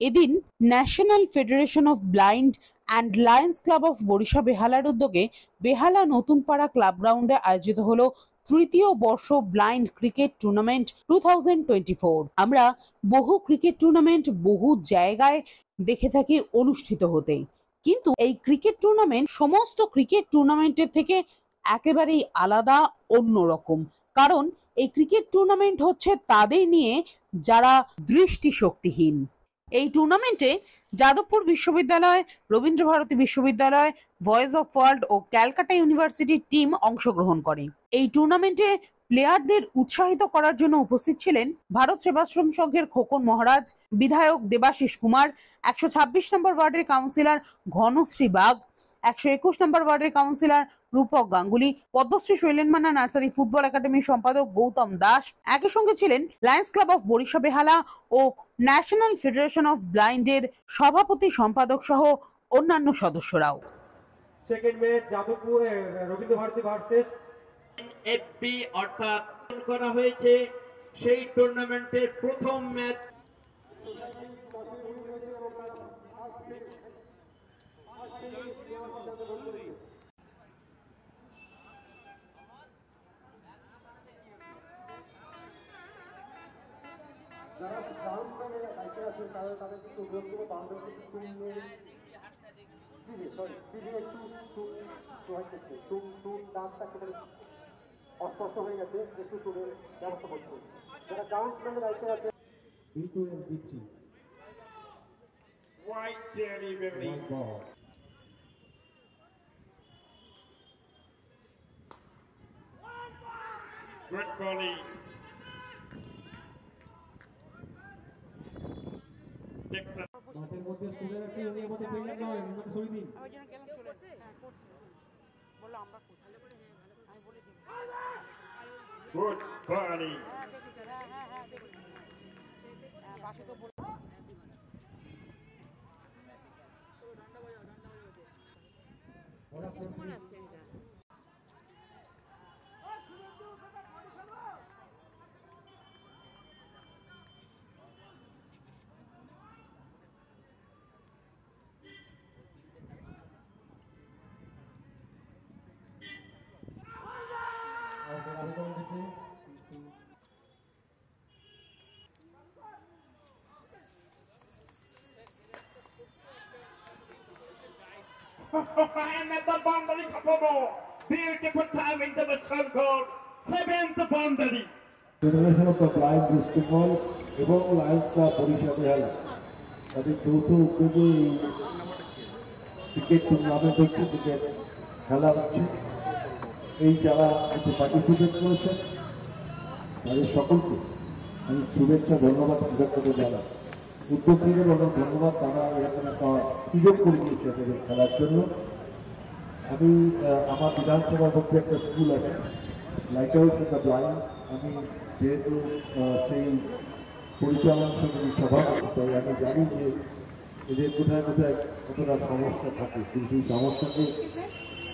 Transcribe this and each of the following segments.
এদিন national federation of blind and lions club of Barisha বেহালার উদ্যোগে বেহালা নতুনপাড়া ক্লাব গ্রাউন্ডে আয়োজিত হলো তৃতীয় বর্ষ ব্লাইন্ড ক্রিকেট টুর্নামেন্ট 2024। আমরা বহু ক্রিকেট টুর্নামেন্ট বহু জায়গায় দেখে থাকি অনুষ্ঠিত হতে, কিন্তু এই ক্রিকেট টুর্নামেন্ট সমস্ত ক্রিকেট টুর্নামেন্টের থেকে একেবারেই আলাদা, অন্যরকম। কারণ এই ক্রিকেট টুর্নামেন্ট হচ্ছে তাদের নিয়ে যারা দৃষ্টিশক্তিহীন। এই টুর্নামেন্টে যাদবপুর বিশ্ববিদ্যালয়, রবীন্দ্রভারতী বিশ্ববিদ্যালয়, ভয়েস অফ ওয়ার্ল্ড ও ক্যালকাটা ইউনিভার্সিটির টিম অংশগ্রহণ করে। এই টুর্নামেন্টে প্লেয়ারদের উৎসাহিত করার জন্য উপস্থিত ছিলেন ভারত সেবাশ্রম সংঘের খোকন মহারাজ, বিধায়ক দেবাশিস কুমার, 126 নম্বর ওয়ার্ডের কাউন্সিলর ঘনশ্রী বাগ, 121 নম্বর ওয়ার্ডের councillor Rupak Ganguly, Padmashri Sailen Manna nursery football একাডেমির সম্পাদক গৌতম দাস। একই সঙ্গে ছিলেন lions club of Barisha Behala ও ন্যাশনাল ফেডারেশন অফ ব্লাইন্ডের সভাপতি সম্পাদক সহ অন্যান্য সদস্যরাও। Second match Jadavpur Rabindrabharati versus FB অর্থাৎ করা হয়েছে সেই টুর্নামেন্টের প্রথম ম্যাচ। যারা গ্রাউন্ড মানে বাইকে আছে তাদের কিন্তু বৃহত্তর বাউন্ডারি অস্পষ্ট হয়ে গেছে, একটু টুরের ব্যবস্থা করছে। যারা গ্রাউন্ড মানে বাইকে আছে দিচ্ছি Good volley. মাঠের মধ্যে তুলে রাখি, উনি আমাদের পেলেন নয়, উনি আমাদের সই দিন। Good volley. And at the boundary, Kapomo, beautiful time into the circle, 7th boundary. Federation of blind district এবং লায়ন্স ক্লাব বরিশা বেহালা তাদের যৌথ উদ্যোগে এই ক্রিকেট টুর্নামেন্ট হচ্ছে, ক্রিকেট খেলা হচ্ছে। এই যারা এতে পার্টিসিপেট করেছেন তাদের সকলকে আমি শুভেচ্ছা, ধন্যবাদ, কৃতজ্ঞতা জানাই। উদ্যোগীদের অনেক ধন্যবাদ, তারা এরকম একটা সুযোগ করে দিয়েছে এদের খেলার জন্য। আমি আমার বিধানসভার মধ্যে একটা স্কুল আছে, light house in the blind, আমি যেহেতু সেই পরিচালনা সমিতির সভাপতি, তাই আমি জানি যে এদের কোথায় কোথায় কতটা সমস্যা থাকে, কিন্তু এই সমস্যাকে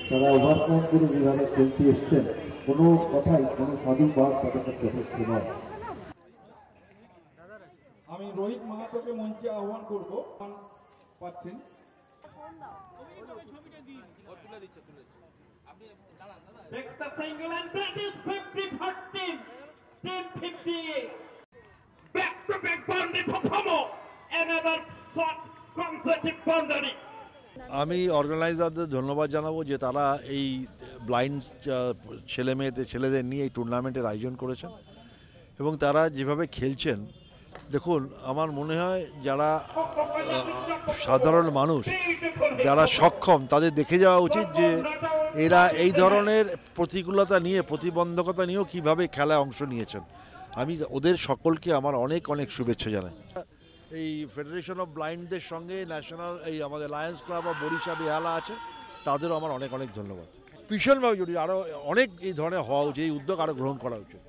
তারা ওভারকাম করে যেভাবে খেলতে এসছেন, কোনো কথাই কোনো সাধুবাদ তাদের কাছে যথেষ্ট নয়। আমি রোহিত মাহাতোকে মঞ্চে আহ্বান করবো, পাচ্ছেন Takes the single and that is 50-13, 10-58. Back-to-back boundary for Pomo. Another shot, consecutive boundary. আমি অর্গানাইজারদের ধন্যবাদ জানাবো যে তারা এই ব্লাইন্ড ছেলেদের নিয়ে এই টুর্নামেন্টের আয়োজন করেছেন এবং তারা যেভাবে খেলছেন, দেখুন আমার মনে হয় যারা সাধারণ মানুষ, যারা সক্ষম, তাদের দেখে যাওয়া উচিত যে এরা এই ধরনের প্রতিকূলতা নিয়ে, প্রতিবন্ধকতা নিয়েও কীভাবে খেলায় অংশ নিয়েছেন। আমি ওদের সকলকে আমার অনেক অনেক শুভেচ্ছা জানাই। এই ফেডারেশন অফ ব্লাইন্ডদের সঙ্গে ন্যাশনাল এই আমাদের লায়ন্স ক্লাব অফ বরিশা বেহালা আছে, তাদেরও আমার অনেক অনেক ধন্যবাদ। ভীষণভাবে জরুরি, আরও অনেক এই ধরনের হওয়া উচিত, এই উদ্যোগ আরও গ্রহণ করা উচিত।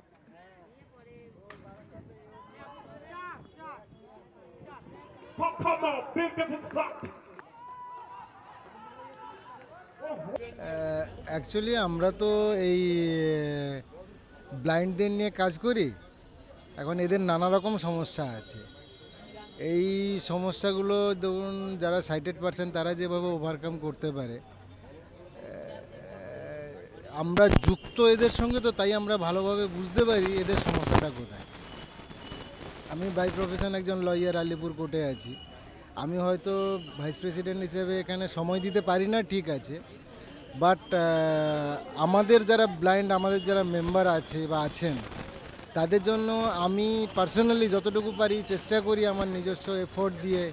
অ্যাকচুয়ালি আমরা তো এই ব্লাইন্ডদের নিয়ে কাজ করি। এখন এদের নানা রকম সমস্যা আছে, এই সমস্যাগুলো ধরুন যারা সাইটেড পারসন তারা যেভাবে ওভারকাম করতে পারে, আমরা যুক্ত এদের সঙ্গে, তো তাই আমরা ভালোভাবে বুঝতে পারি এদের সমস্যাটা কোথায়। আমি বাই প্রফেশন একজন লয়ার, আলিপুর কোর্টে আছি। আমি হয়তো ভাইস প্রেসিডেন্ট হিসেবে এখানে সময় দিতে পারি না, ঠিক আছে, বাট আমাদের যারা ব্লাইন্ড, আমাদের যারা মেম্বার আছে বা আছেন, তাদের জন্য আমি পার্সোনালি যতটুকু পারি চেষ্টা করি আমার নিজস্ব এফোর্ট দিয়ে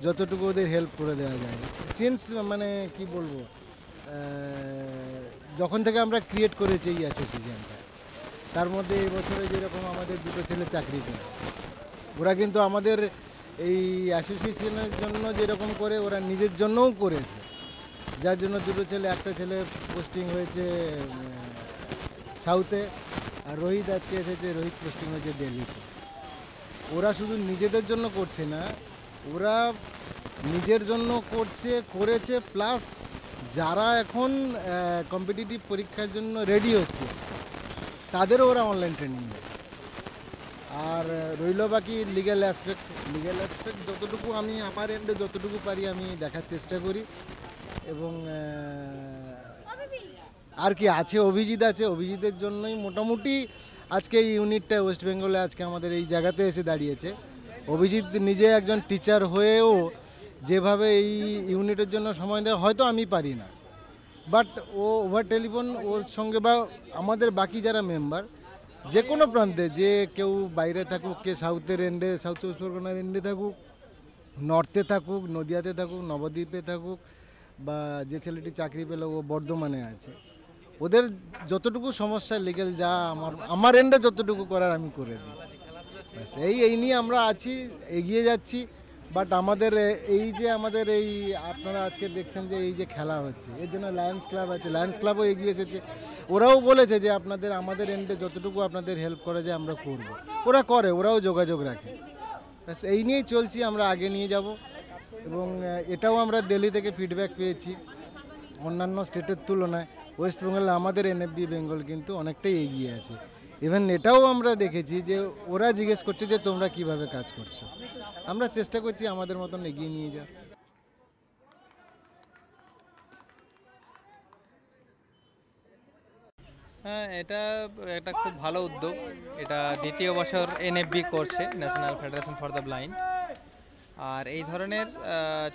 যতটুকু ওদের হেল্প করে দেওয়া যায়। সিন্স মানে কি বলবো, যখন থেকে আমরা ক্রিয়েট করেছি এই অ্যাসোসিয়েশনটা, তার মধ্যে এই বছরে যেরকম আমাদের দুটো ছেলে চাকরি পেল, ওরা কিন্তু আমাদের এই অ্যাসোসিয়েশনের জন্য যেরকম করে ওরা নিজের জন্যও করেছে, যার জন্য দুটো ছেলে, একটা ছেলে পোস্টিং হয়েছে সাউথে, আর রোহিত আজকে এসেছে, রোহিত পোস্টিং হয়েছে দিল্লিতে। ওরা শুধু নিজেদের জন্য করছে না, ওরা নিজের জন্য করেছে প্লাস যারা এখন কম্পিটিটিভ পরীক্ষার জন্য রেডি হচ্ছে তাদেরও ওরা অনলাইন ট্রেনিং দেয়। আর রইল বাকি লিগ্যাল অ্যাসপেক্ট যতটুকু আমি আমার এন্ডে যতটুকু পারি আমি দেখার চেষ্টা করি। এবং আর কি আছে, অভিজিৎ আছে, অভিজিতের জন্যই মোটামুটি আজকে এই ইউনিটটা ওয়েস্ট বেঙ্গলে আজকে আমাদের এই জায়গাতে এসে দাঁড়িয়েছে। অভিজিৎ নিজে একজন টিচার হয়েও যেভাবে এই ইউনিটের জন্য সময় দেয় হয়তো আমি পারি না, বাট ও ওভার টেলিফোন ওর সঙ্গে বা আমাদের বাকি যারা মেম্বার যে কোনো প্রান্তে, যে কেউ বাইরে থাকুক, কে সাউথের এন্ডে, সাউথ চব্বিশ পরগনার এন্ডে থাকুক, নর্থে থাকুক, নদিয়াতে থাকুক, নবদ্বীপে থাকুক, বা যে ছেলেটি চাকরি পেল ও বর্ধমানে আছে, ওদের যতটুকু সমস্যা লিগ্যাল যা আমার এন্ডে যতটুকু করার আমি করে দিই। ব্যাস এই নিয়ে আমরা আছি, এগিয়ে যাচ্ছি। বাট আমাদের আমাদের এই আপনারা আজকে দেখছেন যে এই যে খেলা হচ্ছে, এর জন্য লায়ন্স ক্লাব আছে, লায়ন্স ক্লাবও এগিয়ে এসেছে। ওরাও বলেছে যে আমাদের এন্ডে যতটুকু আপনাদের হেল্প করা যায় আমরা করব। ওরা করে, ওরাও যোগাযোগ রাখে। ব্যাস এই নিয়েই চলছি, আমরা আগে নিয়ে যাব। এবং এটাও আমরা দিল্লি থেকে ফিডব্যাক পেয়েছি, অন্যান্য স্টেটের তুলনায় ওয়েস্ট বেঙ্গলে আমাদের এনএফবি বেঙ্গল কিন্তু অনেকটাই এগিয়ে আছে। ইভেন এটাও আমরা দেখেছি যে ওরা জিজ্ঞেস করছে যে তোমরা কিভাবে কাজ করছো। আমরা চেষ্টা করছি আমাদের মতন এগিয়ে নিয়ে যাওয়ার। হ্যাঁ, এটা একটা খুব ভালো উদ্যোগ। এটা দ্বিতীয় বছর এনএফবি করছে, national federation for the blind. আর এই ধরনের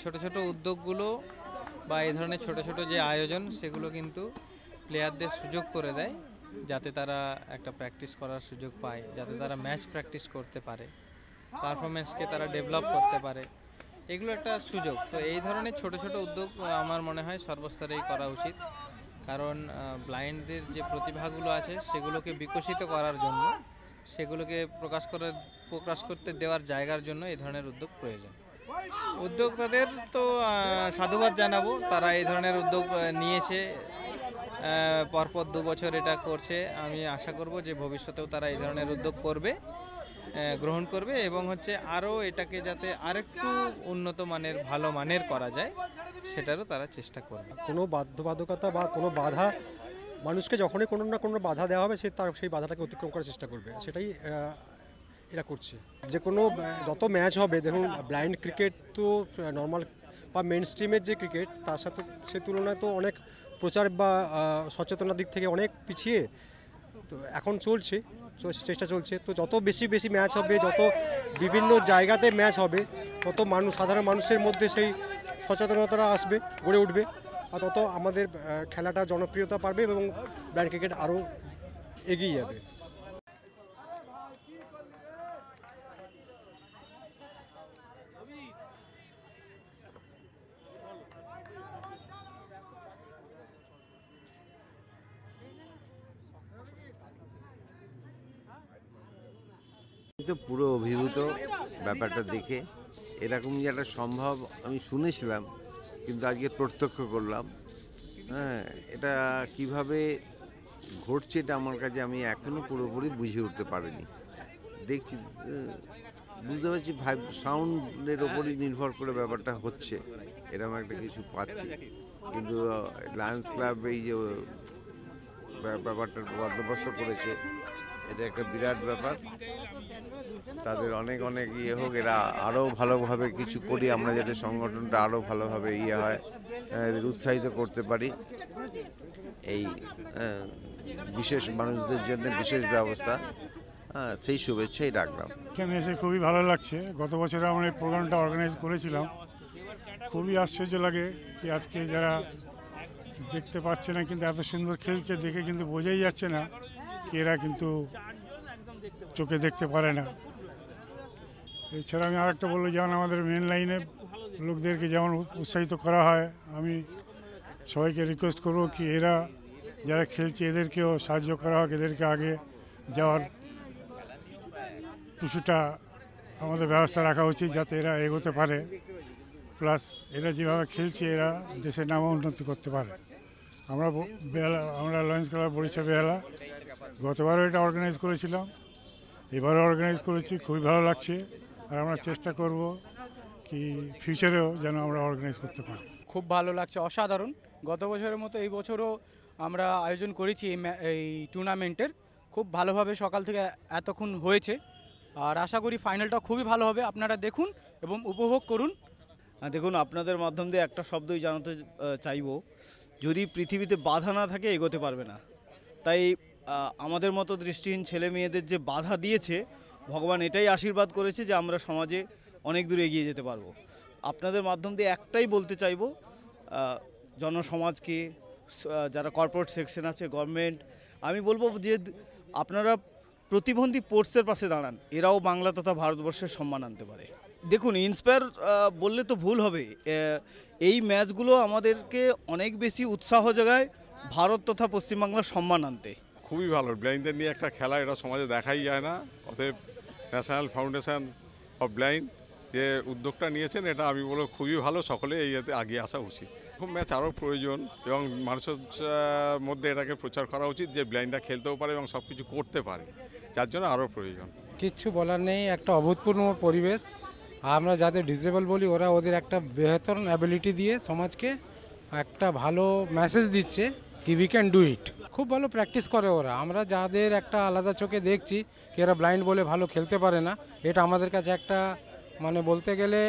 ছোট ছোট উদ্যোগগুলো বা এই ধরনের ছোট ছোট যে আয়োজন, সেগুলো কিন্তু প্লেয়ারদের সুযোগ করে দেয় যাতে তারা একটা প্র্যাকটিস করার সুযোগ পায়, যাতে তারা ম্যাচ প্র্যাকটিস করতে পারে, পারফরমেন্সকে তারা ডেভেলপ করতে পারে। এগুলো একটা সুযোগ। তো এই ধরনের ছোট ছোট উদ্যোগ আমার মনে হয় সর্বস্তরেই করা উচিত, কারণ ব্লাইন্ডদের যে প্রতিভাগুলো আছে সেগুলোকে বিকশিত করার জন্য, সেগুলোকে প্রকাশ করতে দেওয়ার জায়গার জন্য এই ধরনের উদ্যোগ প্রয়োজন। উদ্যোক্তাদের তো সাধুবাদ জানাবো, তারা এই ধরনের উদ্যোগ নিয়েছে, পরপর 2 বছর এটা করছে। আমি আশা করব যে ভবিষ্যতেও তারা এই ধরনের উদ্যোগ গ্রহণ করবে এবং আরও এটাকে যাতে আরেকটু উন্নত মানের, ভালো মানের করা যায় সেটারও তারা চেষ্টা করবে। কোনো বাধ্যবাধকতা বা কোনো বাধা, মানুষকে যখনই কোনো না কোনো বাধা দেওয়া হবে সেই বাধাটাকে অতিক্রম করার চেষ্টা করবে, সেটাই এরা করছে। যে কোনো যত ম্যাচ হবে, দেখুন ব্লাইন্ড ক্রিকেট তো নর্মাল বা মেন স্ট্রিমের যে ক্রিকেট, তার সাথে সে তুলনায় তো অনেক প্রচার বা সচেতনার দিক থেকে অনেক পিছিয়ে। তো এখন চেষ্টা চলছে, তো যত বেশি ম্যাচ হবে, যত বিভিন্ন জায়গাতে ম্যাচ হবে, তত সাধারণ মানুষের মধ্যে সেই সচেতনতা আসবে, গড়ে উঠবে, আর তত আমাদের খেলাটা জনপ্রিয়তা পাবে এবং ব্লাইন্ড ক্রিকেট আরও এগিয়ে যাবে। তো পুরো অভিভূত ব্যাপারটা দেখে, এরকম যে একটা সম্ভব আমি শুনেছিলাম, কিন্তু আজকে প্রত্যক্ষ করলাম। হ্যাঁ, এটা কিভাবে ঘটছে এটা আমার কাছে আমি এখনও পুরোপুরি বুঝে উঠতে পারিনি। দেখছি, বুঝতে পারছি সাউন্ডের ওপরই নির্ভর করে ব্যাপারটা হচ্ছে, এরকম একটা কিছু পাচ্ছি। কিন্তু লায়ন্স ক্লাব এই যে ব্যাপারটার বন্দোবস্ত করেছে, এটা একটা বিরাট ব্যাপার। তাদের অনেক অনেক ইয়ে হোক, এরা আরও ভালোভাবে কিছু করি, আমরা যাতে সংগঠনটা আরও ভালোভাবে ইয়ে হয়, এদের উৎসাহিত করতে পারি। এই বিশেষ মানুষদের জন্য বিশেষ ব্যবস্থা, সেই শুভেচ্ছাই রাখলাম। এখানে এসে খুবই ভালো লাগছে। গত বছর আমরা এই প্রোগ্রামটা অর্গানাইজ করেছিলাম। খুবই আশ্চর্য লাগে কি আজকে যারা দেখতে পাচ্ছে না কিন্তু এত সুন্দর খেলছে, দেখে কিন্তু বোঝাই যাচ্ছে না কি এরা কিন্তু চোখে দেখতে পারে না। এছাড়া আমি আরেকটা বলবো, যেমন আমাদের মেন লাইনে লোকদেরকে যেমন উৎসাহিত করা হয়, আমি সবাইকে রিকোয়েস্ট করবো কি এরা যারা খেলছে এদেরকেও সাহায্য করা হোক, এদেরকে আগে যাওয়ার কিছুটা আমাদের ব্যবস্থা রাখা উচিত যাতে এরা এগোতে পারে, প্লাস এরা যেভাবে খেলছে এরা দেশের নামও উন্নতি করতে পারে। আমরা লয়েন্স ক্লাব বরিশা বেহালা গতবারও এটা অর্গানাইজ করেছিলাম, এবারও অর্গানাইজ করেছি, খুবই ভালো লাগছে। আর আমরা চেষ্টা করব কি ফিউচারেও যেন আমরা অর্গানাইজ করতে পারি। খুব ভালো লাগছে, অসাধারণ। গত বছরের মতো এই বছরও আমরা আয়োজন করেছি এই টুর্নামেন্টের। খুব ভালোভাবে সকাল থেকে এতক্ষণ হয়েছে, আর আশা করি ফাইনালটা খুবই ভালো হবে। আপনারা দেখুন এবং উপভোগ করুন। দেখুন, আপনাদের মাধ্যম দিয়ে একটা শব্দই জানাতে চাইবো, যদি পৃথিবীতে বাধা না থাকে এগোতে পারবে না। তাই আমাদের মতো দৃষ্টিহীন ছেলে মেয়েদের যে বাধা দিয়েছে, ভগবান এটাই আশীর্বাদ করেছে যে আমরা সমাজে অনেক দূর এগিয়ে যেতে পারবো। আপনাদের মাধ্যম দিয়ে একটাই বলতে চাইবো, জনসমাজকে, যারা কর্পোরেট সেকশন আছে, গভর্নমেন্ট, আমি বলবো যে আপনারা প্রতিবন্ধী স্পোর্টসের পাশে দাঁড়ান, এরাও বাংলা তথা ভারতবর্ষের সম্মান আনতে পারে। দেখুন, ইন্সপায়ার বললে তো ভুল হবে, এই ম্যাচগুলো আমাদেরকে অনেক বেশি উৎসাহ যোগায় ভারত তথা পশ্চিমবাংলার সম্মান আনতে। খুবই ভালো, ব্লাইন্ডদের নিয়ে একটা খেলা, এটা সমাজে দেখাই যায় না। অতএব ন্যাশনাল ফাউন্ডেশন অফ ব্লাইন্ড যে উদ্যোগটা নিয়েছেন, এটা আমি বলবো খুবই ভালো। সকলে এই এতে এগিয়ে আসা উচিত। খুব ম্যাচ আরও প্রয়োজন এবং মানুষের মধ্যে এটাকে প্রচার করা উচিত যে ব্লাইন্ডরা খেলতেও পারে এবং সব কিছু করতে পারে, যার জন্য আরও প্রয়োজন। কিচ্ছু বলার নেই, একটা অভূতপূর্ব পরিবেশ। আমরা যাদের ডিসেবল বলি, ওরা ওদের একটা বেহতর অ্যাবিলিটি দিয়ে সমাজকে একটা ভালো মেসেজ দিচ্ছে কি উই ক্যান ডু ইট। খুব ভালো প্র্যাকটিস করে ওরা। আমরা যাদের একটা আলাদা চোখে দেখছি কি এরা ব্লাইন্ড বলে ভালো খেলতে পারে না, এটা আমাদের কাছে একটা মানে বলতে গেলে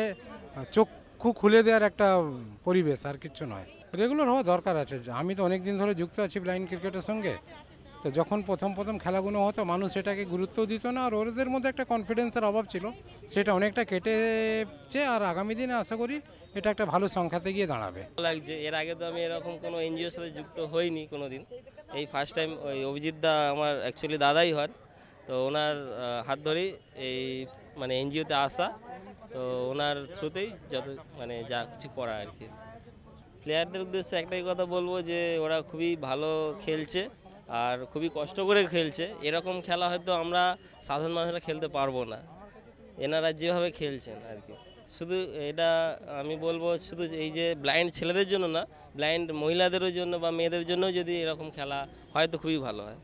চক্ষু খুলে দেওয়ার একটা পরিবেশ, আর কিছু নয়। রেগুলার হওয়া দরকার আছে। আমি তো অনেক দিন ধরে যুক্ত আছি ব্লাইন্ড ক্রিকেটের সঙ্গে। তো যখন প্রথম খেলাগুলো হতো, মানুষ সেটাকে গুরুত্ব দিত না, আর ওদের মধ্যে একটা কনফিডেন্সের অভাব ছিল, সেটা অনেকটা কেটেছে। আর আগামী দিনে আশা করি এটা একটা ভালো সংখ্যাতে গিয়ে দাঁড়াবে। লাগছে, এর আগে তো আমি এরকম কোনো এনজিওর সাথে যুক্ত হইনি কোনো দিন। এই ফার্স্ট টাইম ওই অভিজিৎ দা আমার অ্যাকচুয়ালি দাদাই হন, তো ওনার হাত ধরেই এই মানে এনজিওতে আসা, তো ওনার থ্রুতেই যত মানে যা কিছু করা আর কি। প্লেয়ারদের উদ্দেশ্যে একটাই কথা বলবো যে ওরা খুবই ভালো খেলছে আর খুবই কষ্ট করে খেলছে। এরকম খেলা হয়তো আমরা সাধারণ মানুষরা খেলতে পারবো না, এনারা যেভাবে খেলছেন আর কি। শুধু এটা আমি বলবো, শুধু এই যে ব্লাইন্ড ছেলেদের জন্য না, ব্লাইন্ড মহিলাদেরও জন্য বা মেয়েদের জন্য যদি এরকম খেলা হয় তো খুবই ভালো হয়।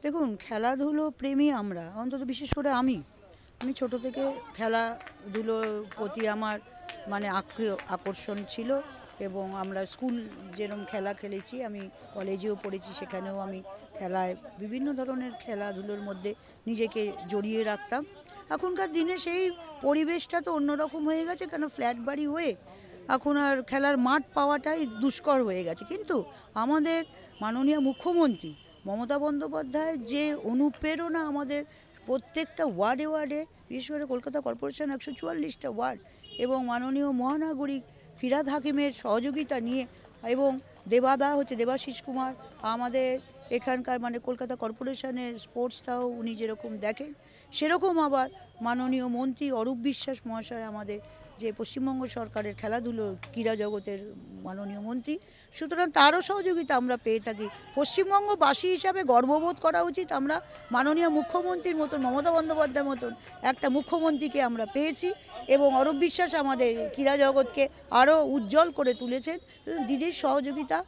দেখুন, খেলাধুলো প্রেমী আমরা, অন্তত বিশেষ করে আমি ছোট থেকে খেলাধুলোর প্রতি আমার মানে আকর্ষণ ছিল, এবং আমরা স্কুল যেরকম খেলা খেলেছি, আমি কলেজেও পড়েছি, সেখানেও আমি খেলায় বিভিন্ন ধরনের খেলাধুলোর মধ্যে নিজেকে জড়িয়ে রাখতাম। এখনকার দিনে সেই পরিবেশটা তো অন্যরকম হয়ে গেছে, কেন ফ্ল্যাট বাড়ি হয়ে এখন আর খেলার মাঠ পাওয়াটাই দুষ্কর হয়ে গেছে। কিন্তু আমাদের মাননীয় মুখ্যমন্ত্রী মমতা বন্দ্যোপাধ্যায়ের যে অনুপ্রেরণা, আমাদের প্রত্যেকটা ওয়ার্ডে বিশেষ করে কলকাতা কর্পোরেশন 144টা ওয়ার্ড এবং মাননীয় মহানাগরিক ফিরহাদ হাকিমের সহযোগিতা নিয়ে, এবং দেবাশিস কুমার আমাদের এখানকার মানে কলকাতা কর্পোরেশনের স্পোর্টসটাও উনি যেরকম দেখেন, সেরকম আবার মাননীয় মন্ত্রী অরূপ বিশ্বাস মহাশয় আমাদের যে পশ্চিমবঙ্গ সরকারের খেলাধুলো ক্রীড়া জগতের মাননীয় মন্ত্রী, সুতরাং তারও সহযোগিতা আমরা পেয়ে থাকি। পশ্চিমবঙ্গবাসী হিসাবে গর্ববোধ করা উচিত, আমরা মাননীয় মুখ্যমন্ত্রীর মতন, মমতা বন্দ্যোপাধ্যায়ের মতন একটা মুখ্যমন্ত্রীকে আমরা পেয়েছি, এবং অরূপ বিশ্বাস আমাদের ক্রীড়া জগৎকে আরও উজ্জ্বল করে তুলেছেন। দিদির সহযোগিতা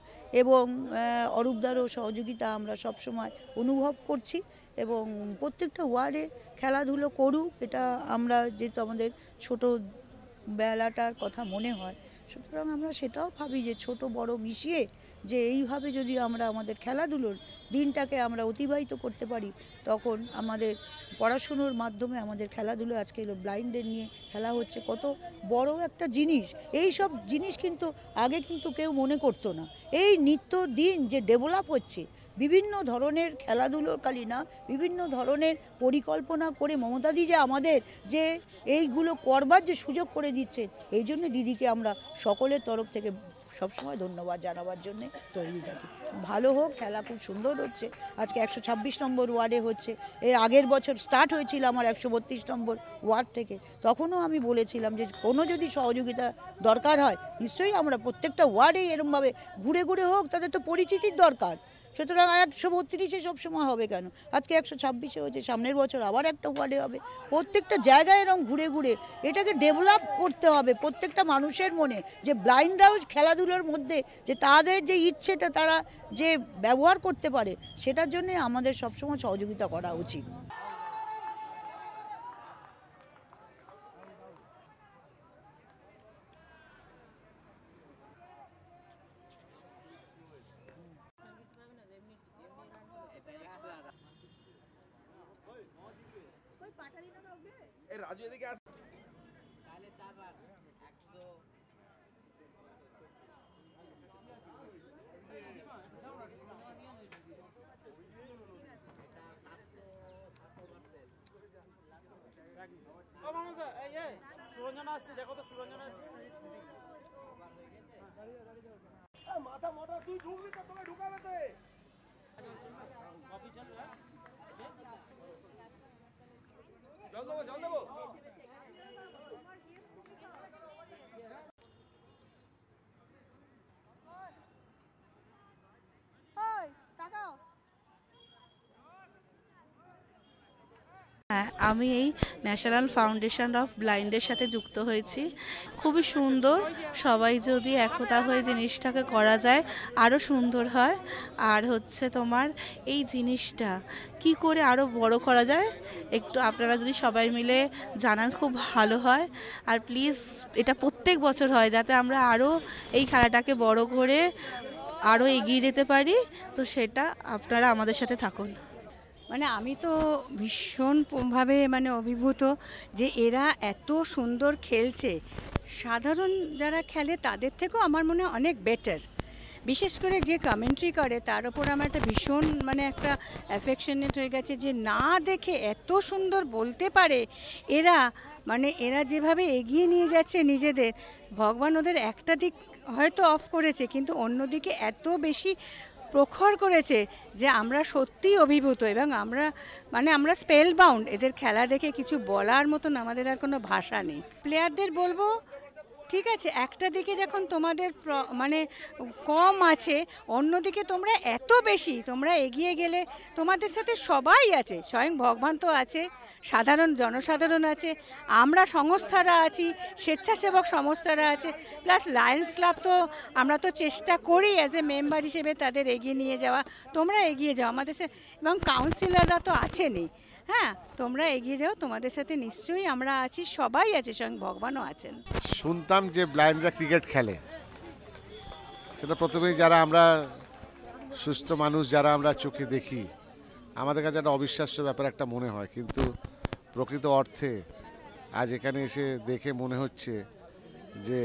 এবং অরূপদারও সহযোগিতা আমরা সবসময় অনুভব করছি, এবং প্রত্যেকটা ওয়ার্ডে খেলাধুলো করুক, এটা আমরা যেহেতু আমাদের ছোট বেলাটার কথা মনে হয়। সুতরাং আমরা সেটাও ভাবি যে ছোট বড় মিশিয়ে যে এইভাবে যদি আমরা আমাদের খেলাধুলোর দিনটাকে আমরা অতিবাহিত করতে পারি, তখন আমাদের পড়াশুনোর মাধ্যমে আমাদের খেলাধুলো আজকে এলো ব্লাইন্ডদের নিয়ে খেলা হচ্ছে, কত বড় একটা জিনিস। এই সব জিনিস কিন্তু আগে কিন্তু কেউ মনে করতো না। এই নিত্য দিন যে ডেভেলপ হচ্ছে বিভিন্ন ধরনের খেলাধুলোর কালি না, বিভিন্ন ধরনের পরিকল্পনা করে মমতাদি যে আমাদের যে এইগুলো করবার যে সুযোগ করে দিচ্ছে, এই জন্য দিদিকে আমরা সকলের তরফ থেকে সবসময় ধন্যবাদ জানাবার জন্য তৈরি থাকি। ভালো হোক, খেলা খুব সুন্দর হচ্ছে। আজকে 126 নম্বর ওয়ার্ডে হচ্ছে। এর আগের বছর স্টার্ট হয়েছিল আমার 132 নম্বর ওয়ার্ড থেকে। তখনও আমি বলেছিলাম যে কোনো যদি সহযোগিতা দরকার হয় নিশ্চয়ই আমরা প্রত্যেকটা ওয়ার্ডেই এরমভাবে ঘুরে ঘুরে হোক, তাদের তো পরিচিতির দরকার। সুতরাং 132-এ সবসময় হবে কেন, আজকে 126-এ হচ্ছে, সামনের বছর আবার একটা ওয়ার্ডে হবে। প্রত্যেকটা জায়গায় এরকম ঘুরে ঘুরে এটাকে ডেভেলপ করতে হবে প্রত্যেকটা মানুষের মনে, যে ব্লাইন্ডরাও খেলাধুলোর মধ্যে যে তাদের যে ইচ্ছেটা তারা যে ব্যবহার করতে পারে, সেটার জন্যে আমাদের সবসময় সহযোগিতা করা উচিত। রাজু এদিকে আস। সুরঞ্জনা আসছে, দেখো তো সুরঞ্জনা আসছে। মাথা মোটা, তুই ঢুকবি তো, তোকে ঢুকাবে তো। জল দেবো, জল দেবো। হ্যাঁ, আমি এই ন্যাশনাল ফাউন্ডেশন অফ ব্লাইন্ডের সাথে যুক্ত হয়েছি। খুবই সুন্দর, সবাই যদি একতা হয়ে জিনিসটাকে করা যায় আরও সুন্দর হয়। আর হচ্ছে তোমার এই জিনিসটা কি করে আরও বড় করা যায়, একটু আপনারা যদি সবাই মিলে জানান খুব ভালো হয়। আর প্লিজ এটা প্রত্যেক বছর হয়, যাতে আমরা আরও এই খেলাটাকে বড় করে আরও এগিয়ে যেতে পারি। তো সেটা আপনারা আমাদের সাথে থাকুন। মানে আমি তো ভীষণভাবে মানে অভিভূত যে এরা এত সুন্দর খেলছে। সাধারণ যারা খেলে তাদের থেকেও আমার মনে হয় অনেক বেটার। বিশেষ করে যে কমেন্ট্রি করে তার ওপর আমার একটা ভীষণ মানে একটা অ্যাফেকশনেট হয়ে গেছে, যে না দেখে এত সুন্দর বলতে পারে এরা। মানে এরা যেভাবে এগিয়ে নিয়ে যাচ্ছে নিজেদের, ভগবান ওদের একটা দিক হয়তো অফ করেছে, কিন্তু অন্যদিকে এত বেশি প্রখর করেছে যে আমরা সত্যিই অভিভূত। এবং আমরা স্পেল বাউন্ড এদের খেলা দেখে। কিছু বলার মতন আমাদের আর কোনো ভাষা নেই। প্লেয়ারদের বলবো, ঠিক আছে, একটা দিকে যখন তোমাদের মানে কম আছে, অন্যদিকে তোমরা এত বেশি তোমরা এগিয়ে গেলে তোমাদের সাথে সবাই আছে, স্বয়ং ভগবান তো আছে, সাধারণ জনসাধারণ আছে, আমরা সংস্থারা আছি, স্বেচ্ছাসেবক সংস্থারা আছে, প্লাস লায়ন্স ক্লাব। তো আমরা তো চেষ্টা করি অ্যাজ এ মেম্বার হিসেবে তাদের এগিয়ে নিয়ে যাওয়া। তোমরা এগিয়ে যাও আমাদের সাথে, এবং কাউন্সিলররা তো আছেনই। হ্যাঁ, তোমরা এগিয়ে যাও, তোমাদের সাথে নিশ্চয়ই আমরা আছি, সবাই আছে, স্বয়ং ভগবানও আছেন। শুনতাম যে ব্লাইন্ডরা ক্রিকেট খেলে, সেটা প্রথমেই যারা আমরা সুস্থ মানুষ, যারা আমরা চোখে দেখি, আমাদের কাছে একটা অবিশ্বাস্য ব্যাপার একটা মনে হয়। কিন্তু প্রকৃত অর্থে আজ এখানে এসে দেখে মনে হচ্ছে যে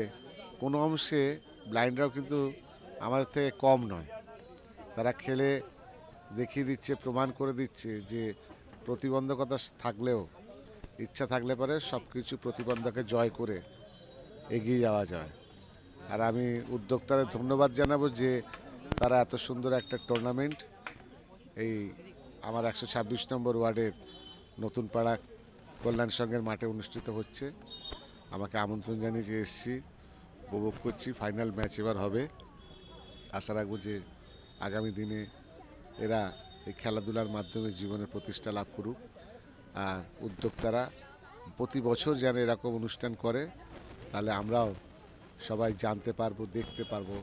কোনো অংশে ব্লাইন্ডরাও কিন্তু আমাদের থেকে কম নয়। তারা খেলে দেখিয়ে দিচ্ছে, প্রমাণ করে দিচ্ছে যে প্রতিবন্ধকতা থাকলেও ইচ্ছা থাকলে পরে সব কিছু প্রতিবন্ধকে জয় করে এগিয়ে যাওয়া যায়। আর আমি উদ্যোক্তাদের ধন্যবাদ জানাবো যে তারা এত সুন্দর একটা টুর্নামেন্ট এই আমার 126 নম্বর ওয়ার্ডের নতুন পাড়া কল্যাণ সংঘের মাঠে অনুষ্ঠিত হচ্ছে। আমাকে আমন্ত্রণ জানিয়ে এসেছি, উপভোগ করছি। ফাইনাল ম্যাচ এবার হবে। আশা রাখবো যে আগামী দিনে এরা এই খেলাধুলার মাধ্যমে জীবনের প্রতিষ্ঠা লাভ করুক। আর উদ্যোক্তারা প্রতি বছর যেন এরকম অনুষ্ঠান করে, তাহলে আমরাও সবাই জানতে পারবো, দেখতে পারবো,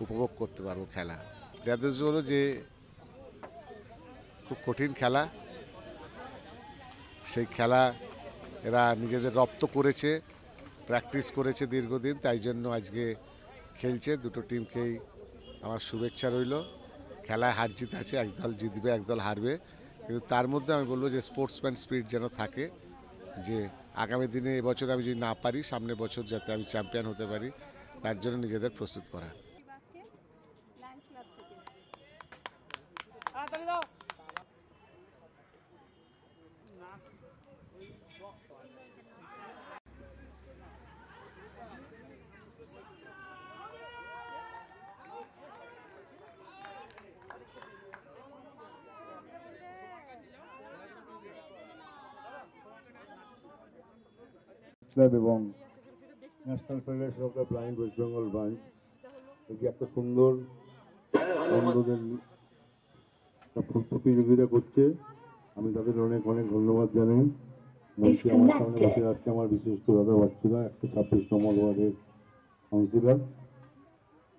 উপভোগ করতে পারবো খেলা। প্লেয়ারদের হলো যে খুব কঠিন খেলা, সেই খেলা এরা নিজেদের রপ্ত করেছে প্র্যাকটিস করেছে দীর্ঘদিন, তাই জন্য আজকে খেলছে। দুটো টিমকেই আমার শুভেচ্ছা রইল। খেলায় হার জিত আছে, একদল জিতবে একদল হারবে, কিন্তু তার মধ্যে আমি বলবো যে স্পোর্টসম্যান স্পিরিট যেন থাকে, যে আগামী দিনে এবছর আমি যদি না পারি সামনের বছর যাতে আমি চ্যাম্পিয়ন হতে পারি, তার জন্য নিজেদের প্রস্তুত করা। ক্লাব এবং national federation of the blind West Bengal branch এই যে একটা সুন্দর অন্ধদের প্রতিযোগিতা করছে, আমি তাদের অনেক অনেক ধন্যবাদ জানাই। মঞ্চে আমার সামনে বসে আজকে আমার বিশিষ্ট দাদা বাচ্চারা 126 নম্বর ওয়ার্ডের কাউন্সিলর।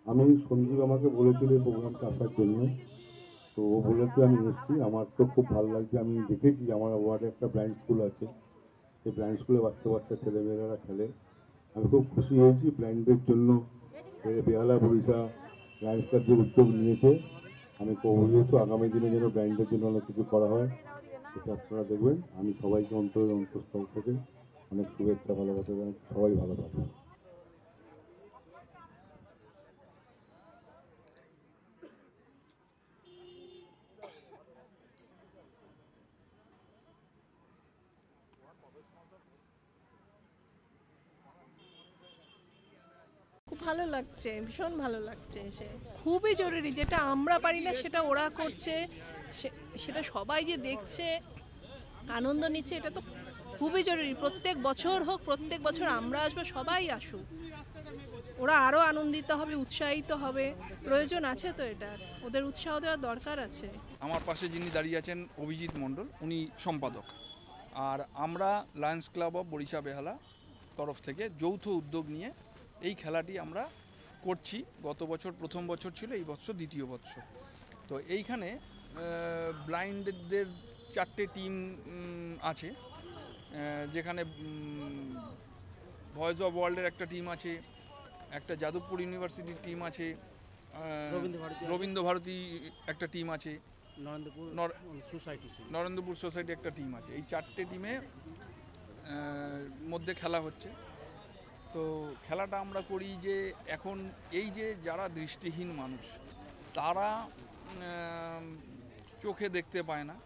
আমি সঞ্জীব আমাকে বলেছিল এই প্রোগ্রামটা আসার জন্য, তো ও বলেছে আমি এসেছি। আমার তো খুব ভালো লাগছে। আমি দেখেছি আমার ওয়ার্ডে একটা ব্লাইন্ড স্কুল আছে, এই ব্লাইন্ড স্কুলে বাচ্চা বাচ্চা ছেলেমেয়েরা খেলে। আমি খুব খুশি হয়েছি ব্লাইন্ডদের জন্য বেহালা বরিশা লায়ন্স ক্লাব যে উদ্যোগ নিয়েছে। আমি অভিযোগ আগামী দিনে যেন ব্লাইন্ডদের জন্য অনেক কিছু করা হয়, এটা আপনারা দেখবেন। আমি সবাইকে অন্তঃস্থল থেকে অনেক শুভেচ্ছা ভালোবাসা জানাই। সবাই ভালো থাকবেন। খুব ভালো লাগছে, ভীষণ ভালো লাগছে এসে। খুবই জরুরি, যেটা আমরা পারি না সেটা ওরা করছে, সেটা সবাই যে দেখছে আনন্দ নিচ্ছে, এটা তো খুবই জরুরি। প্রত্যেক বছর হোক, প্রত্যেক বছর আমরা আসবো, সবাই আসুক, ওরা আরও আনন্দিত হবে, উৎসাহিত হবে। প্রয়োজন আছে তো এটার, ওদের উৎসাহ দেওয়ার দরকার আছে। আমার পাশে যিনি দাঁড়িয়ে আছেন অভিজিৎ মণ্ডল, উনি সম্পাদক। আর আমরা লায়ন্স ক্লাব অফ বরিশা বেহালা তরফ থেকে যৌথ উদ্যোগ নিয়ে এই খেলাটি আমরা করছি। গত বছর প্রথম বছর ছিল, এই বছর দ্বিতীয় বছর। তো এইখানে ব্লাইন্ডদের 4টে টিম আছে, যেখানে ভয়েস অফ ওয়ার্ল্ডের একটা টিম আছে, একটা যাদবপুর ইউনিভার্সিটির টিম আছে, রবীন্দ্র ভারতী একটা টিম আছে, নরেন্দ্রপুর সোসাইটি একটা টিম আছে। এই 4টে টিমে মধ্যে খেলা হচ্ছে। তো খেলাটা আমরা করি যে এখন এই যে যারা দৃষ্টিহীন মানুষ, তারা চোখে দেখতে পায় না,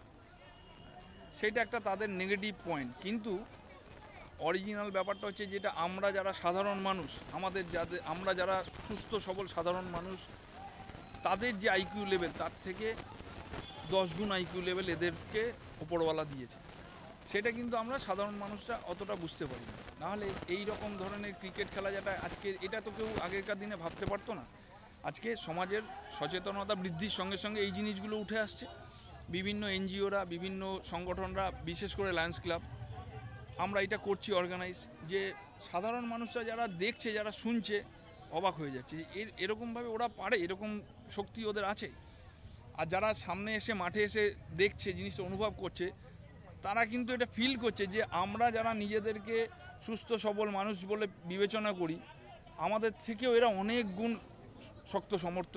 সেটা একটা তাদের নেগেটিভ পয়েন্ট। কিন্তু অরিজিনাল ব্যাপারটা হচ্ছে যেটা আমরা যারা সাধারণ মানুষ, আমরা যারা সুস্থ সবল সাধারণ মানুষ, তাদের যে আইকিউ লেভেল তার থেকে 10 গুণ আইকিউ লেভেল এদেরকে ওপরওয়ালা দিয়েছে। সেটা কিন্তু আমরা সাধারণ মানুষরা অতটা বুঝতে পারি না। নাহলে এই রকম ধরনের ক্রিকেট খেলা যেটা আজকে, এটা তো কেউ আগেকার দিনে ভাবতে পারতো না। আজকে সমাজের সচেতনতা বৃদ্ধির সঙ্গে সঙ্গে এই জিনিসগুলো উঠে আসছে। বিভিন্ন এনজিওরা, বিভিন্ন সংগঠনরা, বিশেষ করে লায়ন্স ক্লাব, আমরা এটা করছি অর্গানাইজ, যে সাধারণ মানুষরা যারা দেখছে, যারা শুনছে, অবাক হয়ে যাচ্ছে এরকমভাবে ওরা পারে, এরকম শক্তি ওদের আছে। আর যারা সামনে এসে মাঠে এসে দেখছে, জিনিসটা অনুভব করছে, তারা কিন্তু এটা ফিল করছে যে আমরা যারা নিজেদেরকে সুস্থ সবল মানুষ বলে বিবেচনা করি, আমাদের থেকেও এরা অনেক গুণ শক্ত সমর্থ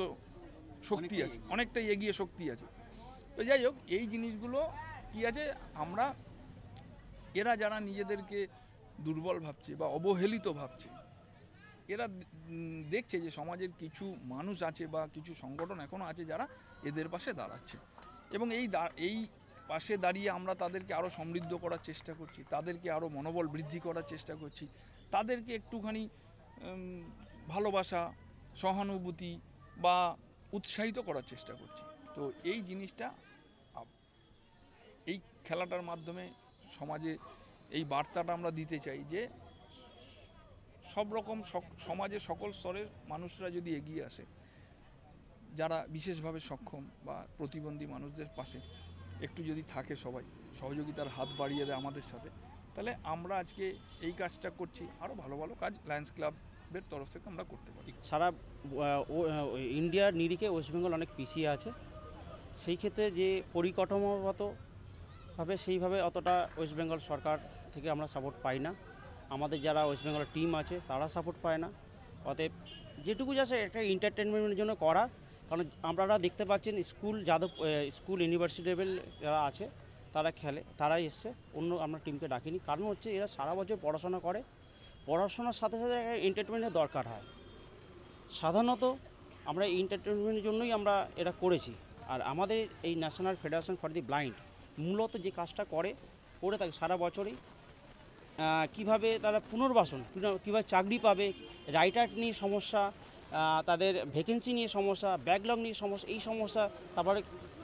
শক্তি আছে, অনেকটাই এগিয়ে শক্তি আছে। তো যাই হোক, এই জিনিসগুলো কি আছে, আমরা এরা যারা নিজেদেরকে দুর্বল ভাবছে বা অবহেলিত ভাবছে, এরা দেখছে যে সমাজের কিছু মানুষ আছে বা কিছু সংগঠন এখনও আছে যারা এদের পাশে দাঁড়াচ্ছে, এবং এই পাশে দাঁড়িয়ে আমরা তাদেরকে আরও সমৃদ্ধ করার চেষ্টা করছি, তাদেরকে আরও মনোবল বৃদ্ধি করার চেষ্টা করছি, তাদেরকে একটুখানি ভালোবাসা, সহানুভূতি বা উৎসাহিত করার চেষ্টা করছি। তো এই জিনিসটা এই খেলাটার মাধ্যমে সমাজে এই বার্তাটা আমরা দিতে চাই যে সব রকম সমাজের সকল স্তরের মানুষরা যদি এগিয়ে আসে, যারা বিশেষভাবে সক্ষম বা প্রতিবন্ধী মানুষদের পাশে একটু যদি থাকে, সবাই সহযোগিতার হাত বাড়িয়ে দেয় আমাদের সাথে, তাহলে আমরা আজকে এই কাজটা করছি। আরও ভালো ভালো কাজ লায়ন্স ক্লাবের তরফ থেকে আমরা করতে পারি। সারা ইন্ডিয়ার নিরিখে ওয়েস্ট বেঙ্গল অনেক পিছিয়ে আছে। সেই ক্ষেত্রে যে পরিকাঠামোগতভাবে সেইভাবে অতটা ওয়েস্ট বেঙ্গল সরকার থেকে আমরা সাপোর্ট পাই না। আমাদের যারা ওয়েস্ট বেঙ্গলের টিম আছে তারা সাপোর্ট পায় না। অতএব যেটুকু যাচ্ছে একটা এন্টারটেনমেন্টের জন্য করা, কারণ আপনারা দেখতে পাচ্ছেন স্কুল ইউনিভার্সিটি লেভেল যারা আছে তারা খেলে, তারাই এসছে, অন্য আমরা টিমকে ডাকিনি। কারণ হচ্ছে এরা সারা বছর পড়াশোনা করে, পড়াশোনার সাথে সাথে একটা এন্টারটেনমেন্টের দরকার হয়। সাধারণত আমরা এই এন্টারটেনমেন্টের জন্যই আমরা এটা করেছি। আর আমাদের এই national federation for the blind মূলত যে কাজটা করে থাকে সারা বছরই, কিভাবে তারা পুনর্বাসন, কীভাবে চাকরি পাবে, রাইটার নিয়ে সমস্যা, তাদের ভ্যাকেন্সি নিয়ে সমস্যা, ব্যাকলগ নিয়ে সমস্যা, এই সমস্যা। তারপরে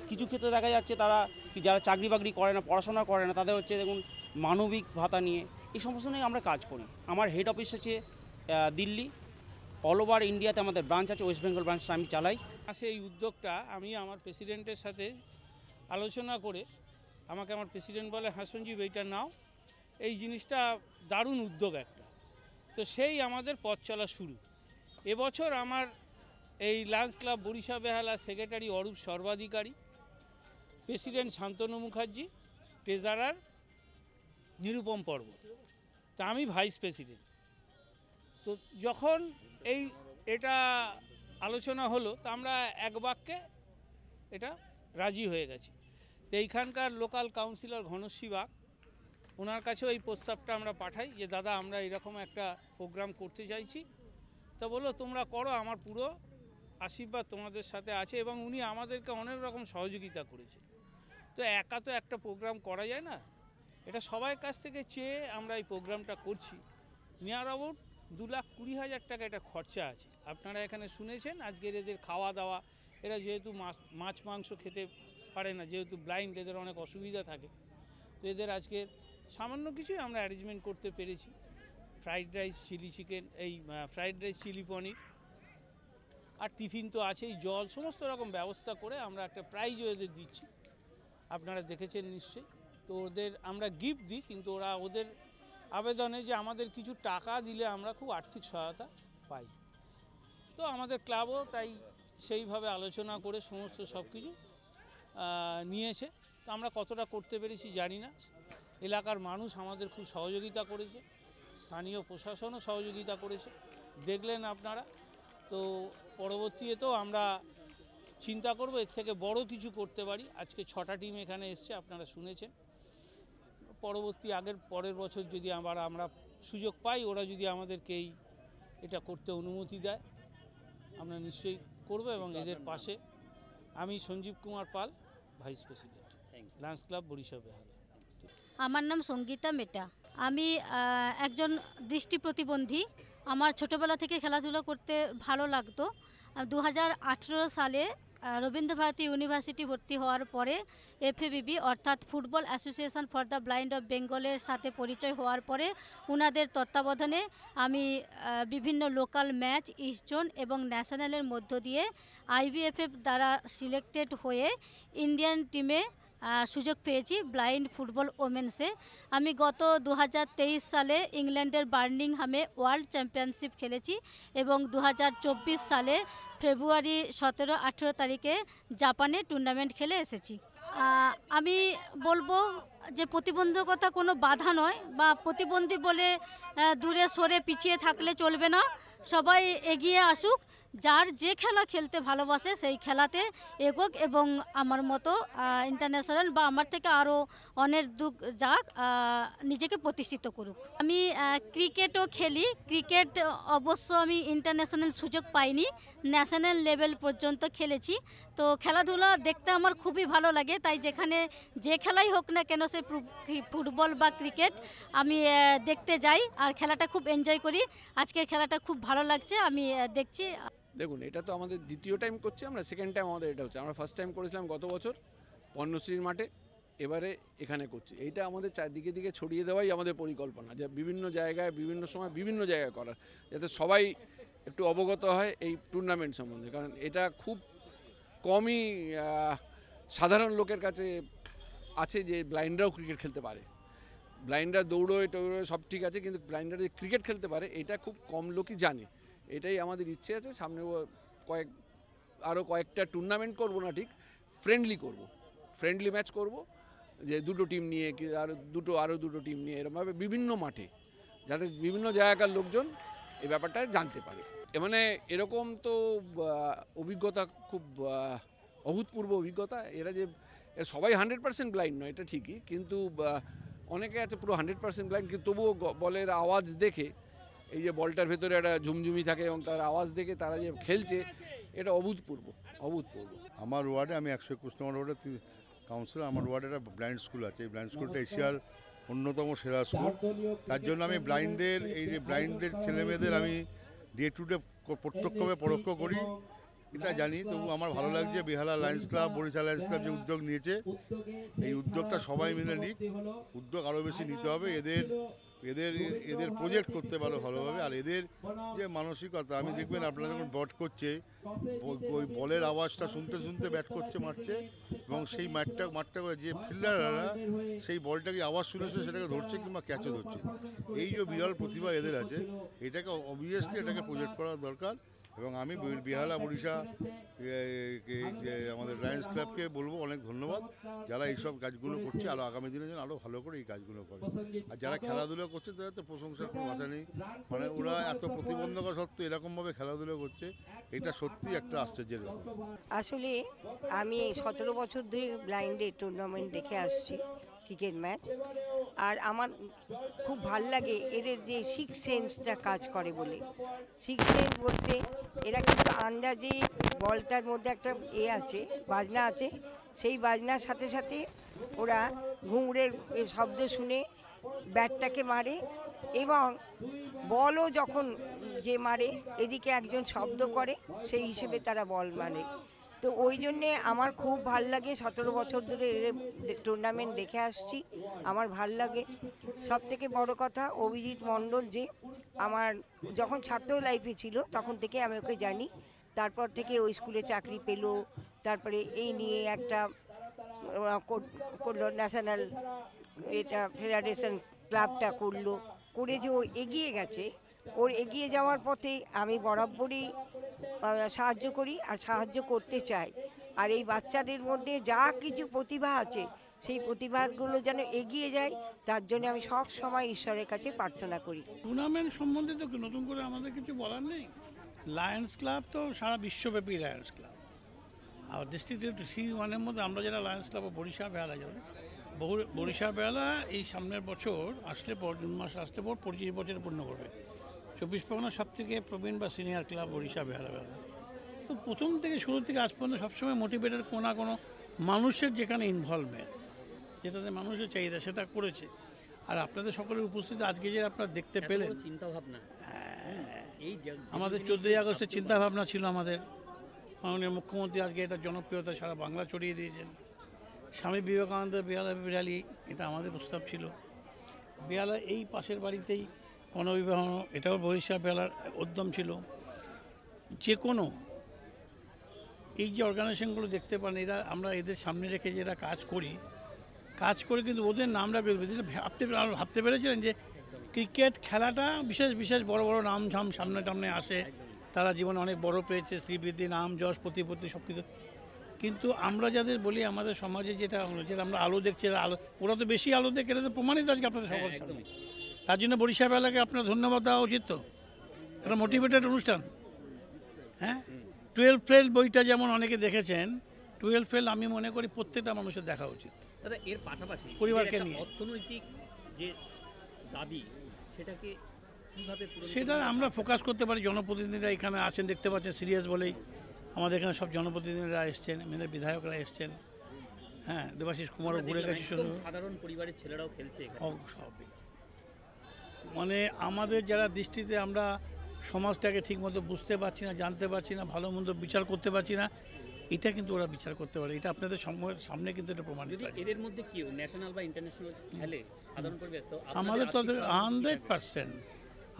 কিছু ক্ষেত্রে দেখা যাচ্ছে তারা যারা চাকরি বাকরি করে না, পড়াশোনা করে না, তাদের হচ্ছে দেখুন মানবিক ভাতা নিয়ে, এই সমস্ত নিয়ে আমরা কাজ করি। আমার হেড অফিস হচ্ছে দিল্লি, অল ওভার ইন্ডিয়াতে আমাদের ব্রাঞ্চ আছে, ওয়েস্ট বেঙ্গল ব্রাঞ্চটা আমি চালাই। সেই উদ্যোগটা আমি আমার প্রেসিডেন্টের সাথে আলোচনা করে আমাকে আমার প্রেসিডেন্ট বলে, হ্যাঁ সঞ্জীব এইটা নাও, এই জিনিসটা দারুণ উদ্যোগ একটা। তো সেই আমাদের পথ চলা শুরু। এবছর আমার এই lions club Barisha Behala secretary Arup Sarbadhikari, president Shantanu Mukherjee, treasurer Nirupam Parbat, তা আমি ভাইস প্রেসিডেন্ট। তো যখন এটা আলোচনা হলো, তা আমরা এক বাক্যে এটা রাজি হয়ে গেছি। তো এইখানকার লোকাল কাউন্সিলর ঘনশ্রী বাগ, ওনার কাছেও এই প্রস্তাবটা আমরা পাঠাই যে দাদা আমরা এরকম একটা প্রোগ্রাম করতে চাইছি। তো বললো তোমরা করো, আমার পুরো আশীর্বাদ তোমাদের সাথে আছে। এবং উনি আমাদেরকে অনেক রকম সহযোগিতা করেছে। তো একা তো একটা প্রোগ্রাম করা যায় না, এটা সবার কাছ থেকে চেয়ে আমরা এই প্রোগ্রামটা করছি। নিয়ার অ্যাবাউট 2,20,000 টাকা এটা খরচা আছে। আপনারা এখানে শুনেছেন আজকের এদের খাওয়া দাওয়া, এরা যেহেতু মাছ মাংস খেতে পারে না, যেহেতু ব্লাইন্ড, এদের অনেক অসুবিধা থাকে। তো এদের আজকে সামান্য কিছুই আমরা অ্যারেঞ্জমেন্ট করতে পেরেছি। ফ্রাইড রাইস, চিলি চিকেন, এই ফ্রাইড রাইস, চিলি পনির, আর টিফিন তো আছেই, জল, সমস্ত রকম ব্যবস্থা করে আমরা একটা প্রাইজও এদের দিচ্ছি। আপনারা দেখেছেন নিশ্চয়ই। তো ওদের আমরা গিফট দিই, কিন্তু ওরা ওদের আবেদনে যে আমাদের কিছু টাকা দিলে আমরা খুব আর্থিক সহায়তা পাই। তো আমাদের ক্লাবও তাই সেইভাবে আলোচনা করে সমস্ত সব কিছু নিয়েছে। তো আমরা কতটা করতে পেরেছি জানি না। এলাকার মানুষ আমাদের খুব সহযোগিতা করেছে, স্থানীয় প্রশাসনও সহযোগিতা করেছে, দেখলেন আপনারা। তো পরবর্তীতেও আমরা চিন্তা করব এর থেকে বড় কিছু করতে পারি। আজকে 6টা টিম এখানে এসছে, আপনারা শুনেছেন। পরের বছর যদি আমরা সুযোগ পাই, ওরা যদি আমাদেরকে এটা করতে অনুমতি দেয়, আমরা নিশ্চয়ই করব। এবং এদের পাশে আমি Sanjib Kumar Pal, vice president, lions club Barisha Behala. আমার নাম সঙ্গীতা মেটা। আমি একজন দৃষ্টি প্রতিবন্ধী। আমার ছোটোবেলা থেকে খেলাধুলা করতে ভালো লাগতো। 2018 সালে রবীন্দ্রভারতী ইউনিভার্সিটি ভর্তি হওয়ার পরে এফএবিবি অর্থাৎ football association for the blind of বেঙ্গলের সাথে পরিচয় হওয়ার পরে ওনাদের তত্ত্বাবধানে আমি বিভিন্ন লোকাল ম্যাচ, ইস্ট জোন এবং ন্যাশনালের মধ্য দিয়ে আইবিএফএফ দ্বারা সিলেক্টেড হয়ে ইন্ডিয়ান টিমে সুযোগ পেয়েছি ব্লাইন্ড ফুটবল ওমেন্সে। আমি গত 2023 সালে ইংল্যান্ডের বার্মিংহামে ওয়ার্ল্ড চ্যাম্পিয়নশিপ খেলেছি এবং 2024 সালে ফেব্রুয়ারি 17-18 তারিখে জাপানে টুর্নামেন্ট খেলে এসেছি। আমি বলবো যে প্রতিবন্ধকতা কোনো বাধা নয়, বা প্রতিবন্ধী বলে দূরে সরে পিছিয়ে থাকলে চলবে না। সবাই এগিয়ে আসুক, যার যে খেলা খেলতে ভালোবাসে সেই খেলাতে এগোক এবং আমার মতো ইন্টারন্যাশনাল বা আমার থেকে আরও অনেক দূর যাক, নিজেকে প্রতিষ্ঠিত করুক। আমি ক্রিকেটও খেলি। ক্রিকেট অবশ্য আমি ইন্টারন্যাশনাল সুযোগ পাইনি, ন্যাশনাল লেভেল পর্যন্ত খেলেছি। তো খেলাধুলা দেখতে আমার খুবই ভালো লাগে, তাই যেখানে যে খেলাই হোক না কেন, সে ফুটবল বা ক্রিকেট, আমি দেখতে যাই আর খেলাটা খুব এনজয় করি। আজকের খেলাটা খুব ভালো লাগছে, আমি দেখছি। দেখুন, এটা তো আমাদের দ্বিতীয় টাইম করছি আমরা, সেকেন্ড টাইম আমাদের এটা হচ্ছে। আমরা ফার্স্ট টাইম করেছিলাম গত বছর পর্ণশ্রীর মাঠে, এবারে এখানে করছি। এইটা আমাদের চারদিকে দিকে ছড়িয়ে দেওয়াই আমাদের পরিকল্পনা, যে বিভিন্ন জায়গায় বিভিন্ন সময় বিভিন্ন জায়গায় করার, যাতে সবাই একটু অবগত হয় এই টুর্নামেন্ট সম্বন্ধে। কারণ এটা খুব কমই সাধারণ লোকের কাছে আছে যে ব্লাইন্ডরাও ক্রিকেট খেলতে পারে। ব্লাইন্ডরা দৌড়োয় টৌড়োয় সব ঠিক আছে, কিন্তু ব্লাইন্ডরা যে ক্রিকেট খেলতে পারে এটা খুব কম লোকই জানে। এটাই আমাদের ইচ্ছে আছে। সামনে আরও কয়েকটা টুর্নামেন্ট করব না, ঠিক ফ্রেন্ডলি ম্যাচ করব, যে দুটো টিম নিয়ে কি আরও দুটো টিম নিয়ে, এরকমভাবে বিভিন্ন মাঠে যাতে বিভিন্ন জায়গাকার লোকজন এই ব্যাপারটা জানতে পারে। মানে এরকম তো অভিজ্ঞতা খুব অভূতপূর্ব অভিজ্ঞতা। এরা যে সবাই 100% ব্লাইন্ড নয় এটা ঠিকই, কিন্তু অনেকে আছে পুরো 100% ব্লাইন্ড, কিন্তু তবুও বলের আওয়াজ দেখে, এই যে বলটার ভেতরে একটা ঝুমঝুমি থাকে এবং তার আওয়াজ দেখে তারা যে খেলছে, এটা অভূতপূর্ব। আমার ওয়ার্ডে, আমি 121 নম্বর ওয়ার্ডে কাউন্সিলর, আমার ওয়ার্ডে একটা ব্লাইন্ড স্কুল আছে। এই ব্লাইন্ড স্কুলটা এশিয়ার অন্যতম সেরা স্কুল। তার জন্য আমি ব্লাইন্ডদের, এই যে ব্লাইন্ডদের ছেলেমেয়েদের আমি ডে টু ডে প্রত্যক্ষভাবে পরোক্ষ করি, এটা জানি। তবু আমার ভালো লাগছে Behala lions club, Barishal lions club যে উদ্যোগ নিয়েছে, এই উদ্যোগটা সবাই মিলে নিক। উদ্যোগ আরও বেশি নিতে হবে। এদের প্রজেক্ট করতে পারো ভালোভাবে। আর এদের যে মানসিকতা, আমি দেখবেন আপনারা যখন ব্যাট করছে, ওই বলের আওয়াজটা শুনতে শুনতে ব্যাট করছে, মারছে, এবং সেই মাঠটা যে ফিল্ডাররা সেই বলটাকে আওয়াজ শুনেছে সেটাকে ধরছে কিংবা ক্যাচও ধরছে। এই যে বিরল প্রতিভা এদের আছে, এটাকে অবভিয়াসলি এটাকে প্রজেক্ট করা দরকার। এবং আমি বেহালা বরিশা আমাদের লায়ন্স ক্লাবকে বলবো অনেক ধন্যবাদ, যারা এইসব কাজগুলো করছে। আরও আগামী দিনে যেন আরও ভালো করে এই কাজগুলো করে। আর যারা খেলাধুলো করছে তাদের তো প্রশংসার কোনো ভাষা নেই। মানে ওরা এত প্রতিবন্ধকতা সত্ত্বেও এরকমভাবে খেলাধুলো করছে, এটা সত্যি একটা আশ্চর্যের ব্যাপার। আসলে আমি 17 বছর ধরে ব্লাইন্ডের টুর্নামেন্ট দেখে আসছি, ক্রিকেট ম্যাচ। আর আমার খুব ভাল লাগে এদের যে সিক্স সেন্সটা কাজ করে বলে। সিক্স সেন্স বলতে এরা কিন্তু আন্দাজে বলটার মধ্যে একটা আছে, বাজনা আছে, সেই বাজনার সাথে সাথে ওরা ঘুঙুরের শব্দ শুনে ব্যাটটাকে মারে, এবং বলও যখন যে মারে এদিকে একজন শব্দ করে, সেই হিসেবে তারা বল মারে। তো ওই জন্যে আমার খুব ভাল লাগে, 17 বছর ধরে টুর্নামেন্ট দেখে আসছি, আমার ভাল লাগে। সব থেকে বড় কথা অভিজিৎ মণ্ডল, যে আমার যখন ছাত্র লাইফে ছিল তখন থেকে আমি ওকে জানি। তারপর থেকে ওই স্কুলে চাকরি পেলো, তারপরে এই নিয়ে একটা করলো ন্যাশনাল ফেডারেশন ক্লাবটা করলো, করে যে ও এগিয়ে গেছে, ওর এগিয়ে যাওয়ার পথে আমি বরাবরই সাহায্য করি আর সাহায্য করতে চাই। আর এই বাচ্চাদের মধ্যে যা কিছু প্রতিভা আছে, সেই প্রতিভাগুলো যেন এগিয়ে যায়, তার জন্য আমি সব সময় ঈশ্বরের কাছে প্রার্থনা করি। টুর্নামেন্ট সম্বন্ধে তো নতুন করে আমাদের কিছু বলার নেই। লায়ন্স ক্লাব তো সারা বিশ্বব্যাপী লায়ন্স ক্লাব। আর ডিস্ট্রিক্ট C1-এর মধ্যে আমরা যারা লায়ন্স ক্লাব বরিশা বেহালা যাবে, বরিশা বেহালা এই সামনের বছর আসলে পর, জুন মাস আসলে পর 25 বছরে পূর্ণ করবে। 24 পরগনার সব থেকে প্রবীণ বা সিনিয়র ক্লাব বরিশা বেহালা। তো প্রথম থেকে শুরু থেকে আজ পর্যন্ত সবসময় মোটিভেটেড কোনো না কোনো মানুষের যেখানে ইনভলভমেন্ট, যেটাতে মানুষের চাহিদা, সেটা করেছে। আর আপনাদের সকলের উপস্থিতি আজকে যে আপনারা দেখতে পেলেন, চিন্তাভাবনা, আমাদের 14ই আগস্টের চিন্তাভাবনা ছিল আমাদের মাননীয় মুখ্যমন্ত্রী আজকে এটা জনপ্রিয়তা সারা বাংলা ছড়িয়ে দিয়েছেন। স্বামী বিবেকানন্দের বেহালা র্যালি, এটা আমাদের প্রস্তাব ছিল। বেহালা এই পাশের বাড়িতেই গণবিবাহ, এটাও বরিশা বেহালার উদ্যম ছিল। যে কোনো এই যে অর্গানাইজেশনগুলো দেখতে পান, এরা আমরা এদের সামনে রেখে যে এরা কাজ করে কিন্তু ওদের নামটা বেরোবে। ভাবতে পেরেছিলেন যে ক্রিকেট খেলাটা বিশেষ বড় বড় নাম ঝাম সামনে আসে, তারা জীবনে অনেক বড় পেয়েছে, শ্রীবৃদ্ধি, নাম যশ, প্রতিপত্তি সব কিছু। কিন্তু আমরা যাদের বলি আমাদের সমাজে যেটা আমরা আলো দেখছি, ওরা তো বেশি আলো দেখে, এটা তো প্রমাণিত আজকে আপনাদের সকল সামনে। তার জন্য বরিশা বেহালাকে আপনার ধন্যবাদ দেওয়া উচিত। তো একটা মোটিভেটেড অনুষ্ঠান। হ্যাঁ, 12 ফেল বইটা যেমন অনেকে দেখেছেন, 12 ফেল আমি মনে করি প্রত্যেকটা মানুষের দেখা উচিত। দাদা, এর পাশাপাশি পরিবারকে নিয়ে অর্থনৈতিক যে দাবি, সেটাকে কিভাবে সেটা আমরা ফোকাস করতে পারি। জনপ্রতিনিধিরা এখানে আছেন, দেখতে পাচ্ছেন, সিরিয়াস বলেই আমাদের এখানে সব জনপ্রতিনিধিরা এসছেন, মেয়েদের বিধায়করা এসছেন। হ্যাঁ, দেবাশিস কুমারও ঘুরে গেছে। শুধু সাধারণ পরিবারের ছেলেরাও খেলছে সবই, মানে আমাদের যারা দৃষ্টিতে আমরা সমাজটাকে ঠিকমতো বুঝতে পারছি না, জানতে পারছি না, ভালো মন্দ বিচার করতে পারছি না, এটা কিন্তু ওরা বিচার করতে পারে। এটা আপনাদের সামনে কিন্তু এটা প্রমাণিত। এদের মধ্যে কি ন্যাশনাল বা ইন্টারন্যাশনাল খেলে সাধারণ পরিবার, তো আমাদের তো 100%।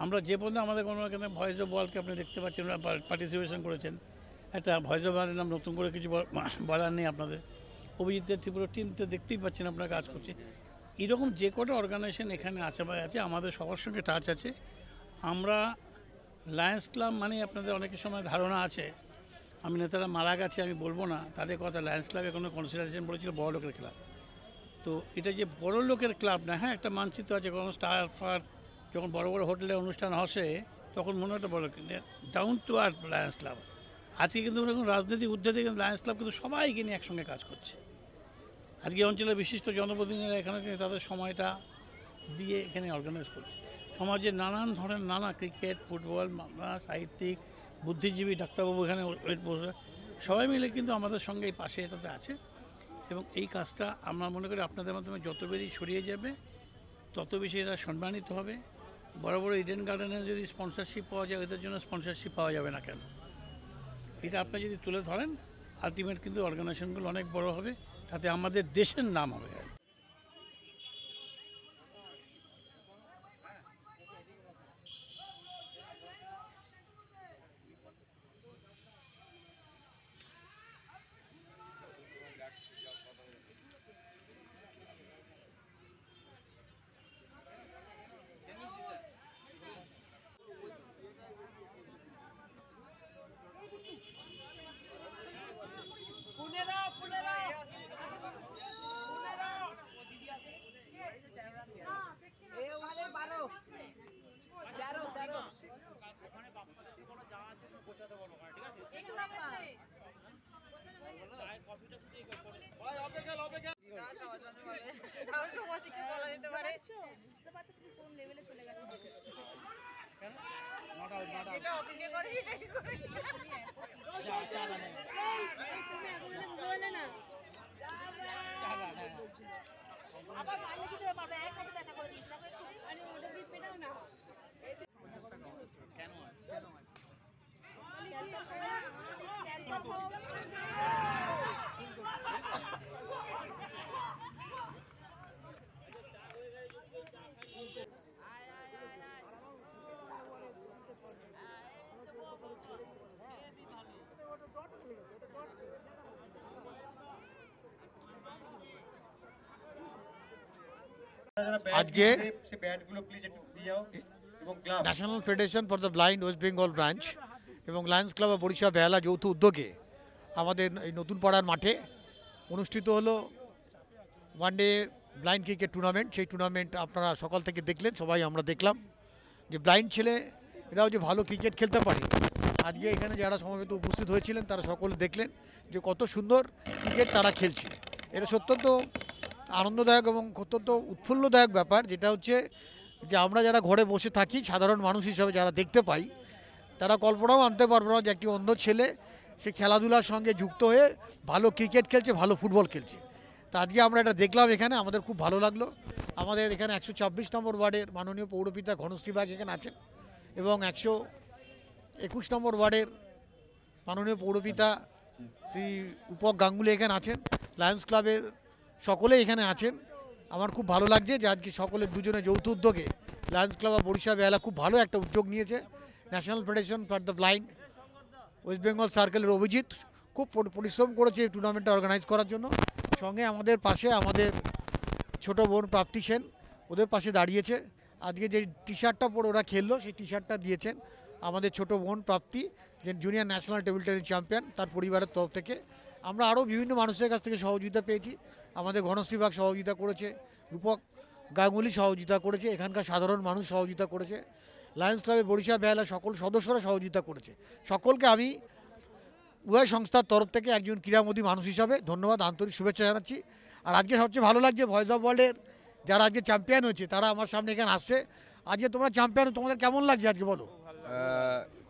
আমরা যে পর্যন্ত আমাদের কোনো এখানে ভয়েস অফ ওয়ার্ল্ডকে আপনি দেখতে পাচ্ছেন, পার্টিসিপেশন করেছেন। একটা ভয়েস অফ ওয়ার্ল্ডের নাম নতুন করে কিছু বলার নেই আপনাদের। অভিজিতের ত্রিপুরা টিমতে দেখতেই পাচ্ছেন আপনারা কাজ করছে। এরকম যে কটা অর্গানাইজেশন এখানে আছে আমাদের সবার সঙ্গে টাচ আছে। আমরা লায়ন্স ক্লাব মানে আপনাদের অনেকের সময় ধারণা আছে আমি নেতারা মারা গেছে, আমি বলবো না তাদের কথা। লায়ন্স ক্লাবে কোনো কনসিডারেশন বলেছিল বড় লোকের ক্লাব। তো এটা যে বড় লোকের ক্লাব না, হ্যাঁ একটা মানচিত্র আছে, কোনো স্টার ফার যখন বড় বড় হোটেলে অনুষ্ঠান হসে তখন মনে একটা বড় down to earth Lions club. আজকে কিন্তু কোনো রাজনৈতিক উদ্যোগে কিন্তু লায়ন্স ক্লাব কিন্তু সবাইকে নিয়ে একসঙ্গে কাজ করছে। আজকে অঞ্চলের বিশিষ্ট জনপ্রতিনিধিরা এখানে তাদের সময়টা দিয়ে এখানে অর্গানাইজ করছে। সমাজের নানান ধরনের নানা ক্রিকেট, ফুটবল, সাহিত্যিক, বুদ্ধিজীবী, ডাক্তারবাবু এখানে ওয়েট বসে সবাই মিলে কিন্তু আমাদের সঙ্গে এই পাশে এটাতে আছে। এবং এই কাজটা আমরা মনে করি আপনাদের মাধ্যমে যত বেশি ছড়িয়ে যাবে তত বেশি এরা সম্মানিত হবে। বড় বড় ইডেন গার্ডেনে যদি স্পন্সরশিপ পাওয়া যায়, এদের জন্য স্পন্সরশিপ পাওয়া যাবে না কেন? এটা আপনি যদি তুলে ধরেন আলটিমেট কিন্তু অর্গানাইজেশনগুলো অনেক বড় হবে, তাতে আমাদের দেশের নাম হবে। আজকে national federation for the blind West Bengal branch এবং লায়ন্স ক্লাব অফ বরিশা বেহালা যৌথ উদ্যোগে আমাদের এই নতুন পাড়ার মাঠে অনুষ্ঠিত হলো ওয়ানডে ব্লাইন্ড ক্রিকেট টুর্নামেন্ট। সেই টুর্নামেন্ট আপনারা সকাল থেকে দেখলেন, সবাই আমরা দেখলাম যে ব্লাইন্ড ছেলে এরাও যে ভালো ক্রিকেট খেলতে পারে। আজকে এখানে যারা সমবেত উপস্থিত হয়েছিলেন তারা সকলে দেখলেন যে কত সুন্দর ক্রিকেট তারা খেলছে। এটা অত্যন্ত আনন্দদায়ক এবং অত্যন্ত উৎফুল্লদায়ক ব্যাপার, যেটা হচ্ছে যে আমরা যারা ঘরে বসে থাকি সাধারণ মানুষ হিসাবে যারা দেখতে পাই তারা কল্পনাও আনতে পারবো না যে একটি অন্ধ ছেলে সে খেলাধুলার সঙ্গে যুক্ত হয়ে ভালো ক্রিকেট খেলছে, ভালো ফুটবল খেলছে। তা আজকে আমরা এটা দেখলাম এখানে, আমাদের খুব ভালো লাগলো। আমাদের এখানে 126 নম্বর ওয়ার্ডের মাননীয় পৌরপিতা ঘনশ্রী বাগ এখানে আছেন এবং 121 নম্বর ওয়ার্ডের মাননীয় পৌরপিতা শ্রী উপক গাঙ্গুলি এখানে আছেন। লায়ন্স ক্লাবের সকলে এখানে আছেন। আমার খুব ভালো লাগছে যে আজকে সকলে দুজনে যৌথ উদ্যোগে লায়ন্স ক্লাব অফ বরিশা বেহালা খুব ভালো একটা উদ্যোগ নিয়েছে। National federation for the blind West Bengal সার্কেলের অভিজিৎ খুব পরিশ্রম করেছে এই টুর্নামেন্টটা অর্গানাইজ করার জন্য। সঙ্গে আমাদের পাশে আমাদের ছোট বোন প্রাপ্তি সেন ওদের পাশে দাঁড়িয়েছে। আজকে যে টি শার্টটা পরে ওরা খেললো সেই টি শার্টটা দিয়েছেন আমাদের ছোট বোন প্রাপ্তি, যে junior national table tennis champion, তার পরিবারের তরফ থেকে। আমরা আরও বিভিন্ন মানুষের কাছ থেকে সহযোগিতা পেয়েছি। আমাদের ঘনশ্রী বাগ সহযোগিতা করেছে, রূপক গাঙ্গুলি সহযোগিতা করেছে, এখানকার সাধারণ মানুষ সহযোগিতা করেছে, লায়ন্স ক্লাবে বরিশা বেহালা সকল সদস্যরা সহযোগিতা করেছে। সকলকে আমি উভয় সংস্থার তরফ থেকে একজন ক্রীড়ামোদী মানুষ হিসাবে ধন্যবাদ, আন্তরিক শুভেচ্ছা জানাচ্ছি। আর আজকে সবচেয়ে ভালো লাগছে ভয়েস অফ ওয়ার্ল্ডের যারা আজকে চ্যাম্পিয়ন হয়েছে তারা আমার সামনে এখানে আসছে। আজকে তোমরা চ্যাম্পিয়ন, তোমাদের কেমন লাগছে আজকে বলো?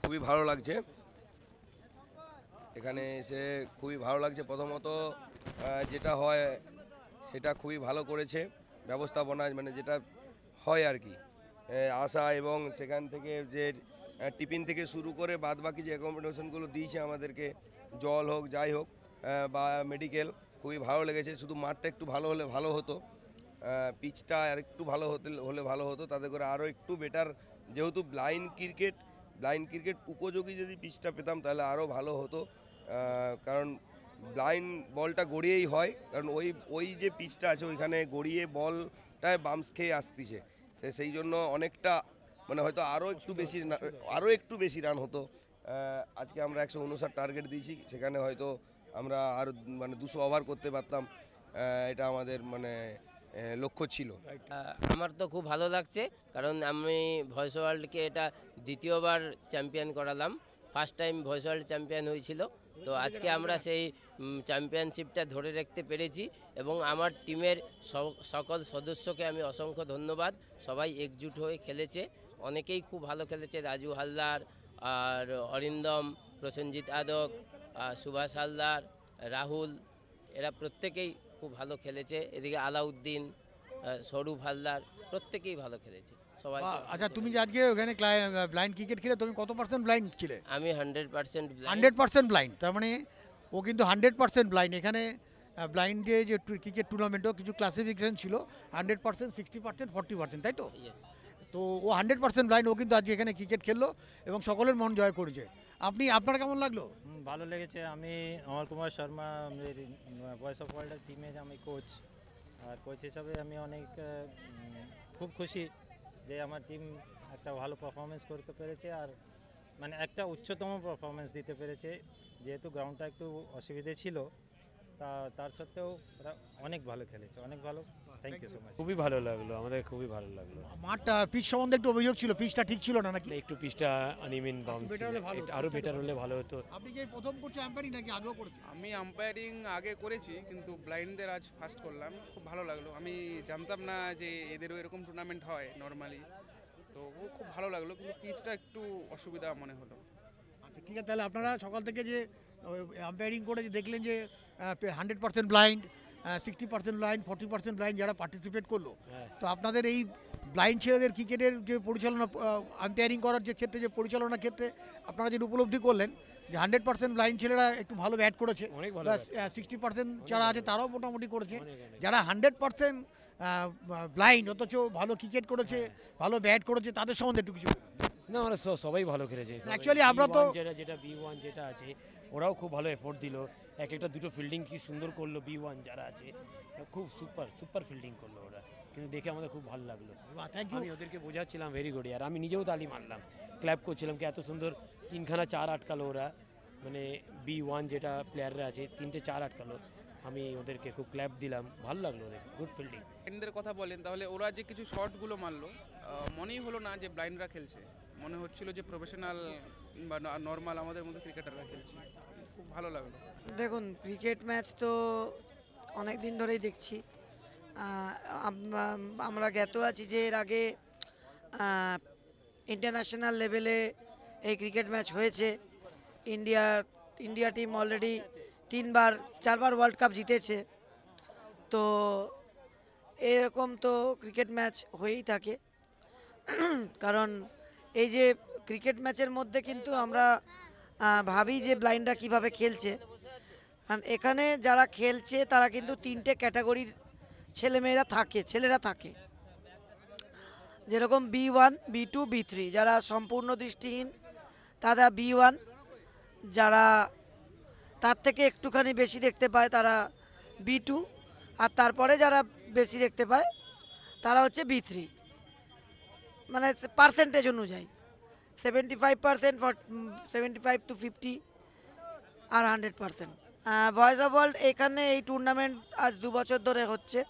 খুবই ভালো লাগছে, এখানে এসে খুবই ভালো লাগছে। প্রথমত যেটা হয় সেটা খুবই ভালো করেছে ব্যবস্থাপনা, মানে যেটা হয় আর কি আসা এবং সেখান থেকে যে টিফিন থেকে শুরু করে বাদবাকি যে অ্যাকোমোডেশনগুলো দিয়েছে আমাদেরকে, জল হোক যাই হোক বা মেডিকেল, খুবই ভালো লেগেছে। শুধু মাঠটা একটু ভালো হলে ভালো হতো, পিচটা আর একটু ভালো হলে ভালো হতো, তাতে করে আরও একটু বেটার। যেহেতু ব্লাইন্ড ক্রিকেট উপযোগী যদি পিচটা পেতাম তাহলে আরও ভালো হতো, কারণ ব্লাইন্ড বলটা গড়িয়েই হয়, কারণ ওই যে পিচটা আছে ওইখানে গড়িয়ে বলটায় বাম্পস খেয়ে আসতেছে, সেই জন্য অনেকটা মানে হয়তো আরও একটু বেশি রান হতো। আজকে আমরা 159 টার্গেট দিয়েছি, সেখানে হয়তো আমরা আরও মানে 200 ওভার করতে পারতাম। এটা আমাদের মানে লক্ষ্য ছিল। আমার তো খুব ভালো লাগছে, কারণ আমি ভয়েস ওয়ার্ল্ডকে এটা দ্বিতীয়বার চ্যাম্পিয়ন করালাম। First time voice world champion হয়েছিল, তো আজকে আমরা সেই চ্যাম্পিয়নশিপটা ধরে রাখতে পেরেছি এবং আমার টিমের সকল সদস্যকে আমি অসংখ্য ধন্যবাদ। সবাই একজুট হয়ে খেলেছে, অনেকেই খুব ভালো খেলেছে। রাজু হালদার আর অরিন্দম, প্রসেনজিৎ আদক, সুভাষ হালদার, রাহুল, এরা প্রত্যেকেই খুব ভালো খেলেছে। এদিকে আলাউদ্দিন, স্বরূপ হালদার, প্রত্যেকেই ভালো খেলেছে সবাই। আচ্ছা, তুমি যে আজকে ওখানে ব্লাইন্ড ক্রিকেট খেলে তুমি কত পার্সেন্ট ব্লাইন্ড ছিলে? আমি 100% 100% ব্লাইন্ড। তার মানে ও কিন্তু 100% ব্লাইন্ড। এখানে ব্লাইন্ডে যে ক্রিকেট টুর্নামেন্টও কিছু ক্লাসিফিকেশন ছিল 100%, 60%, 40%, তাই তো? তো ও 100% ব্লাইন্ড, ও কিন্তু আজকে এখানে ক্রিকেট খেললো এবং সকলের মন জয় করেছে। আপনার কেমন লাগলো? ভালো লেগেছে। আমি অমর কুমার শর্মা, ভয়েস অফ ওয়ার্ল্ডের টিমে আমি কোচ, আর কোচ হিসাবে আমি অনেক খুব খুশি যে আমার টিম একটা ভালো পারফরমেন্স করতে পেরেছে, আর মানে একটা উচ্চতম পারফরমেন্স দিতে পেরেছে। যেহেতু গ্রাউন্ডটা একটু অসুবিধে ছিল, তার সত্ত্বেও ওরা অনেক ভালো খেলেছে, অনেক ভালো। Thank you so much. খুবই ভালো লাগলো, আমাদের খুবই ভালো লাগলো। মাঠটা পিচ সম্বন্ধে একটু অভিযোগ ছিল, পিচটা ঠিক ছিল না নাকি? একটু পিচটা আনইভেন বাউন্স, আরো বেটার হলে ভালো হতো। আপনি কি প্রথম করছেন আম্পায়ারিং নাকি আগেও করেছেন? আমি আম্পায়ারিং আগে করেছি, কিন্তু ব্লাইন্ডদের আজ ফার্স্ট করলাম, খুব ভালো লাগলো। আমি জানতাম না যে এদেরও এরকম টুর্নামেন্ট হয় নর্মালি, তো খুব ভালো লাগলো, কিন্তু পিচটা একটু অসুবিধা মনে হলো। আচ্ছা ঠিক আছে, তাহলে আপনারা সকাল থেকে যে আম্পায়ারিং করে যে দেখলেন যে 100% ব্লাইন্ড, 60% ব্লাইন্ড, 40% ব্লাইন্ড যারা পার্টিসিপেট করলো, তো আপনাদের এই ব্লাইন্ড ছেলেদের ক্রিকেটের যে পরিচালনা, আম্পায়ারিং করার যে ক্ষেত্রে, যে পরিচালনার ক্ষেত্রে আপনারা যে উপলব্ধি করলেন যে 100% ব্লাইন্ড ছেলেরা একটু ভালো ব্যাট করেছে, 60% যারা আছে তারাও মোটামুটি করেছে, যারা 100% ব্লাইন্ড অথচ ভালো ক্রিকেট করেছে, ভালো ব্যাট করেছে, তাদের সম্বন্ধে একটু কিছু? না, আমরা সবাই ভালো খেলেছে। অ্যাকচুয়ালি আমরা তো যেটা B1 যেটা আছে, ওরাও খুব ভালো এফোর্ট দিল, একটা দুটো ফিল্ডিং কি সুন্দর করলো। B1 যারা আছে খুব সুপার ফিল্ডিং করলো ওরা, কিন্তু দেখে আমাদের খুব ভালো লাগলো। আমি ওদেরকে বোঝাচ্ছিলাম ভেরি গুড ইয়ার, আমি নিজেও তালি মারলাম, ক্ল্যাপ করছিলাম কি এত সুন্দর 3খানা 4 আটকালো ওরা, মানে B1 যেটা প্লেয়াররা আছে 3টে 4 আটকালো, আমি ওদেরকে খুব ক্ল্যাপ দিলাম, ভালো লাগলো ওদের, গুড ফিল্ডিং। ব্লাইন্ডদের কথা বলেন, তাহলে ওরা যে কিছু শটগুলো মারলো, মনেই হলো না যে ব্লাইন্ডরা খেলছে, মনে হচ্ছিল যে প্রফেশনাল বা নর্মাল আমাদের মধ্যে ক্রিকেটাররা খেলছে। খুব ভালো লাগলো। দেখুন, ক্রিকেট ম্যাচ তো অনেক দিন ধরেই দেখছি। আমরা জ্ঞাত আছি যে এর আগে ইন্টারন্যাশনাল লেভেলে এই ক্রিকেট ম্যাচ হয়েছে। ইন্ডিয়া টিম অলরেডি 4বার ওয়ার্ল্ড কাপ জিতেছে, তো এরকম তো ক্রিকেট ম্যাচ হয়েই থাকে। কারণ এই যে ক্রিকেট ম্যাচের মধ্যে কিন্তু আমরা ভাবি যে ব্লাইন্ডরা কিভাবে খেলছে, কারণ এখানে যারা খেলছে তারা কিন্তু 3টে ক্যাটাগরির ছেলেরা থাকে, যেরকম B1, B2, B3। যারা সম্পূর্ণ দৃষ্টিহীন তারা B1, যারা তার থেকে একটুখানি বেশি দেখতে পায় তারা B2, আর তারপরে যারা বেশি দেখতে পায় তারা হচ্ছে B3। মানে পার্সেন্টেজ অনুযায়ী 75%, 75 to 50 আর 100%। ভয়েস অফ ওয়ার্ল্ড এখানে এই টুর্নামেন্ট আজ 2 বছর ধরে হচ্ছে।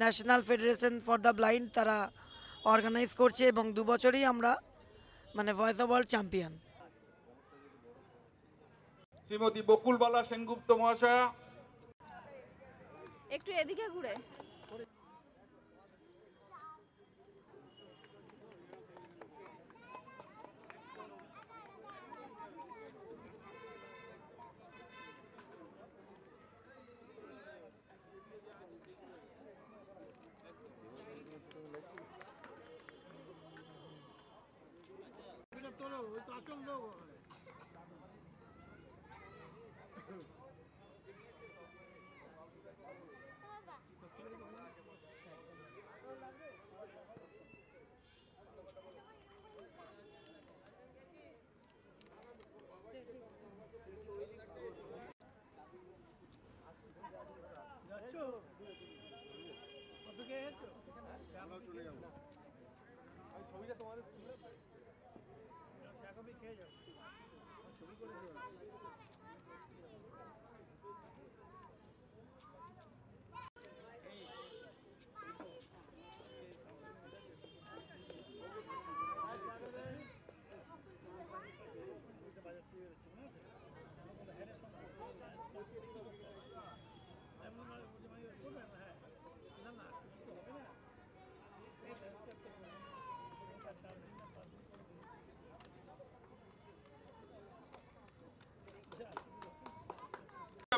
National federation for the blind তারা অর্গানাইজ করছে এবং 2 বছরই আমরা মানে voice of world champion. Shrimati Bakulbala Sengupta মহাশয়া, একটু এদিকে ঘুরে।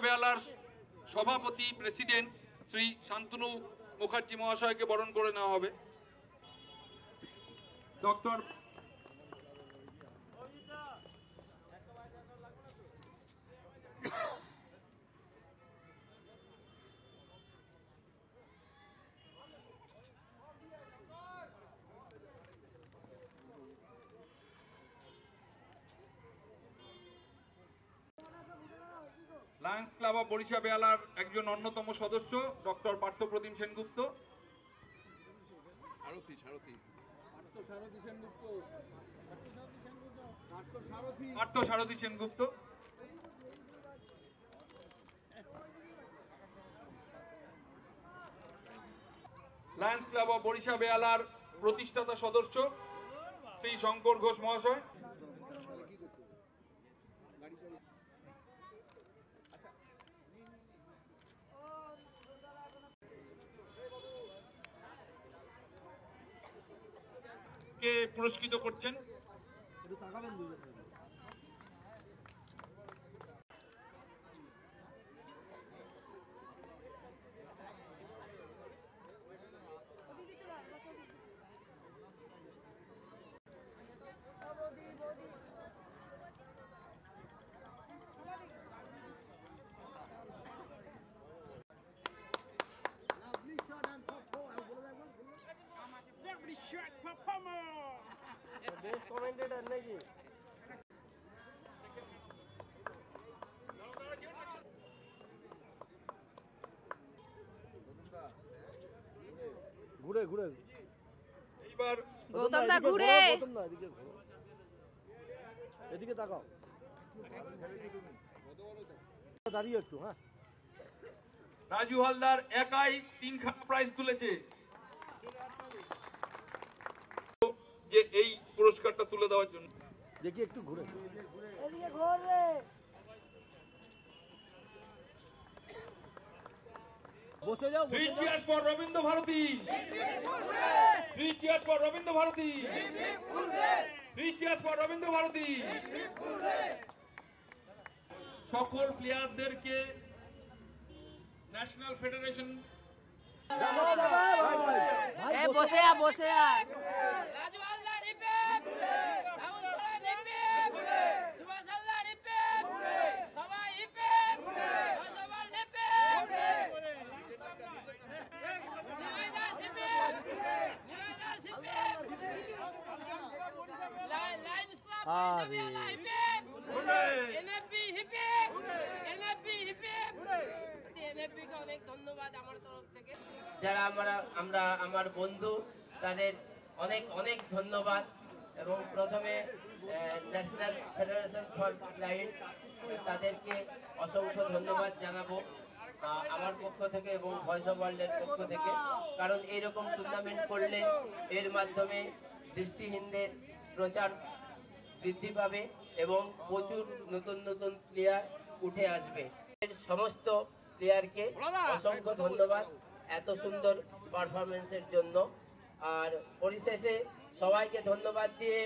বেহালার সভাপতি প্রেসিডেন্ট শ্রী শান্তনু মুখার্জি মহাশয়কে বরণ করে নেওয়া হবে। Doctor lions club of Barisha বেহালার একজন অন্যতম সদস্য doctor Parthapratim Sengupta. Partha Sarathi Sengupta. Lions club of Barisha বেহালার প্রতিষ্ঠাতা সদস্য শ্রী শঙ্কর ঘোষ মহাশয়। কে পুরস্কৃত করছেন। বেস্ট কমেন্টেটর নাকি? ঘুরে ঘুরে এইবার গৌতম দা ঘুরে, গৌতম দা এদিকে ঘুরো, এদিকে তাকাও, দাঁড়িয়ে একটু। হ্যাঁ, রাজু হালদার একাই 3খানা প্রাইজ তুলেছে, যে এই পুরস্কারটা তুলে দেওয়ার জন্য। দেখি একটু ঘুরে, এদিকে ঘুরে। বসে যাও, Three cheers for Rabindra Bharati. Three cheers for Rabindra Bharati. Three cheers for Rabindra Bharati. সকল প্লেয়ারদেরকে ন্যাশনাল ফেডারেশন বসে বসে অনেক ধন্যবাদ আমার তরফ থেকে। যারা আমার বন্ধু, তাদের অনেক অনেক ধন্যবাদ। এবং প্রথমে ন্যাশনাল ফেডারেশন ফর ব্লাইন্ড, তাদেরকে অসংখ্য ধন্যবাদ জানাবো আমার পক্ষ থেকে এবং ভয়েস অফ ওয়ার্ল্ডের পক্ষ থেকে। কারণ এইরকম টুর্নামেন্ট করলে এর মাধ্যমে দৃষ্টিহীনদের প্রচার বৃদ্ধি পাবে এবং প্রচুর নতুন নতুন প্লেয়ার উঠে আসবে। সমস্ত প্লেয়ারকে অসংখ্য ধন্যবাদ এত সুন্দর পারফরমেন্সের জন্য। আর পরিশেষে সবাইকে ধন্যবাদ দিয়ে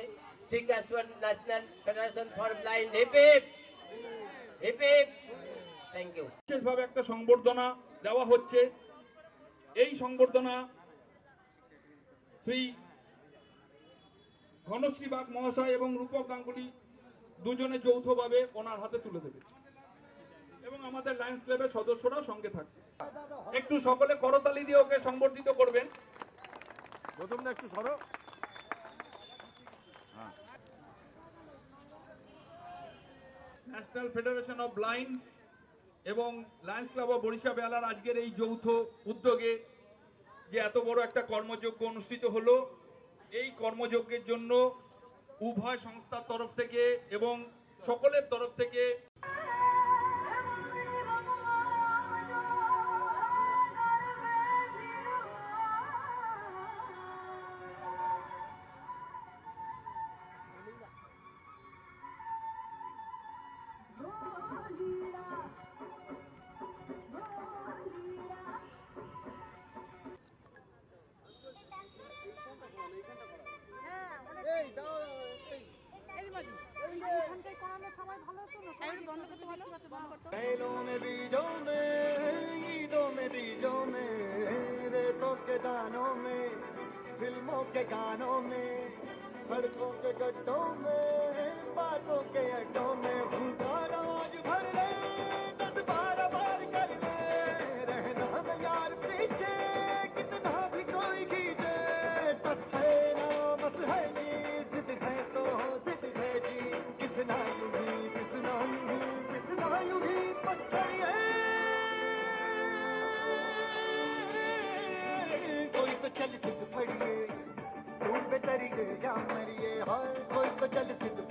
ঠিক national federation for blind hip hip hip hip. Thank you. বিশেষভাবে একটা সংবর্ধনা দেওয়া হচ্ছে। এই সংবর্ধনা শ্রী ঘনশ্রী বাগ মহাশয় এবং রূপক গাঙ্গুলি দুজনে যৌথভাবে ওনার হাতে তুলে দেবে এবং আমাদের লায়ন্স ক্লাবের সদস্যরাও সঙ্গে থাকবে। একটু সকলে করতালি দিয়ে ওকে সংবর্ধিত করবেন। গৌতম দা একটু সরো। ন্যাশনাল ফেডারেশন অফ ব্লাইন্ড এবং লায়ন্স ক্লাব অফ বরিশা বেহালার আজকের এই যৌথ উদ্যোগে যে এত বড় একটা কর্মযজ্ঞ অনুষ্ঠিত হলো, এই কর্মযজ্ঞের জন্য উভয় সংস্থার তরফ থেকে এবং সকলের তরফ থেকে सड़कों के गड्ढों में बातों के अड्डों में भूखा आज भर ले 10-12 बार कर ले रहना न यार पीछे कितना भी कोई खींचे बस है ना बस है नी जिद है तो जिद है जी किसना यूं ही किसना यूं ही किसना यूं ही पत्थर है कोई तो चल सिद्ध पड़िए तू बेतरिए या मरिए हाय कोई तो चल सिद्ध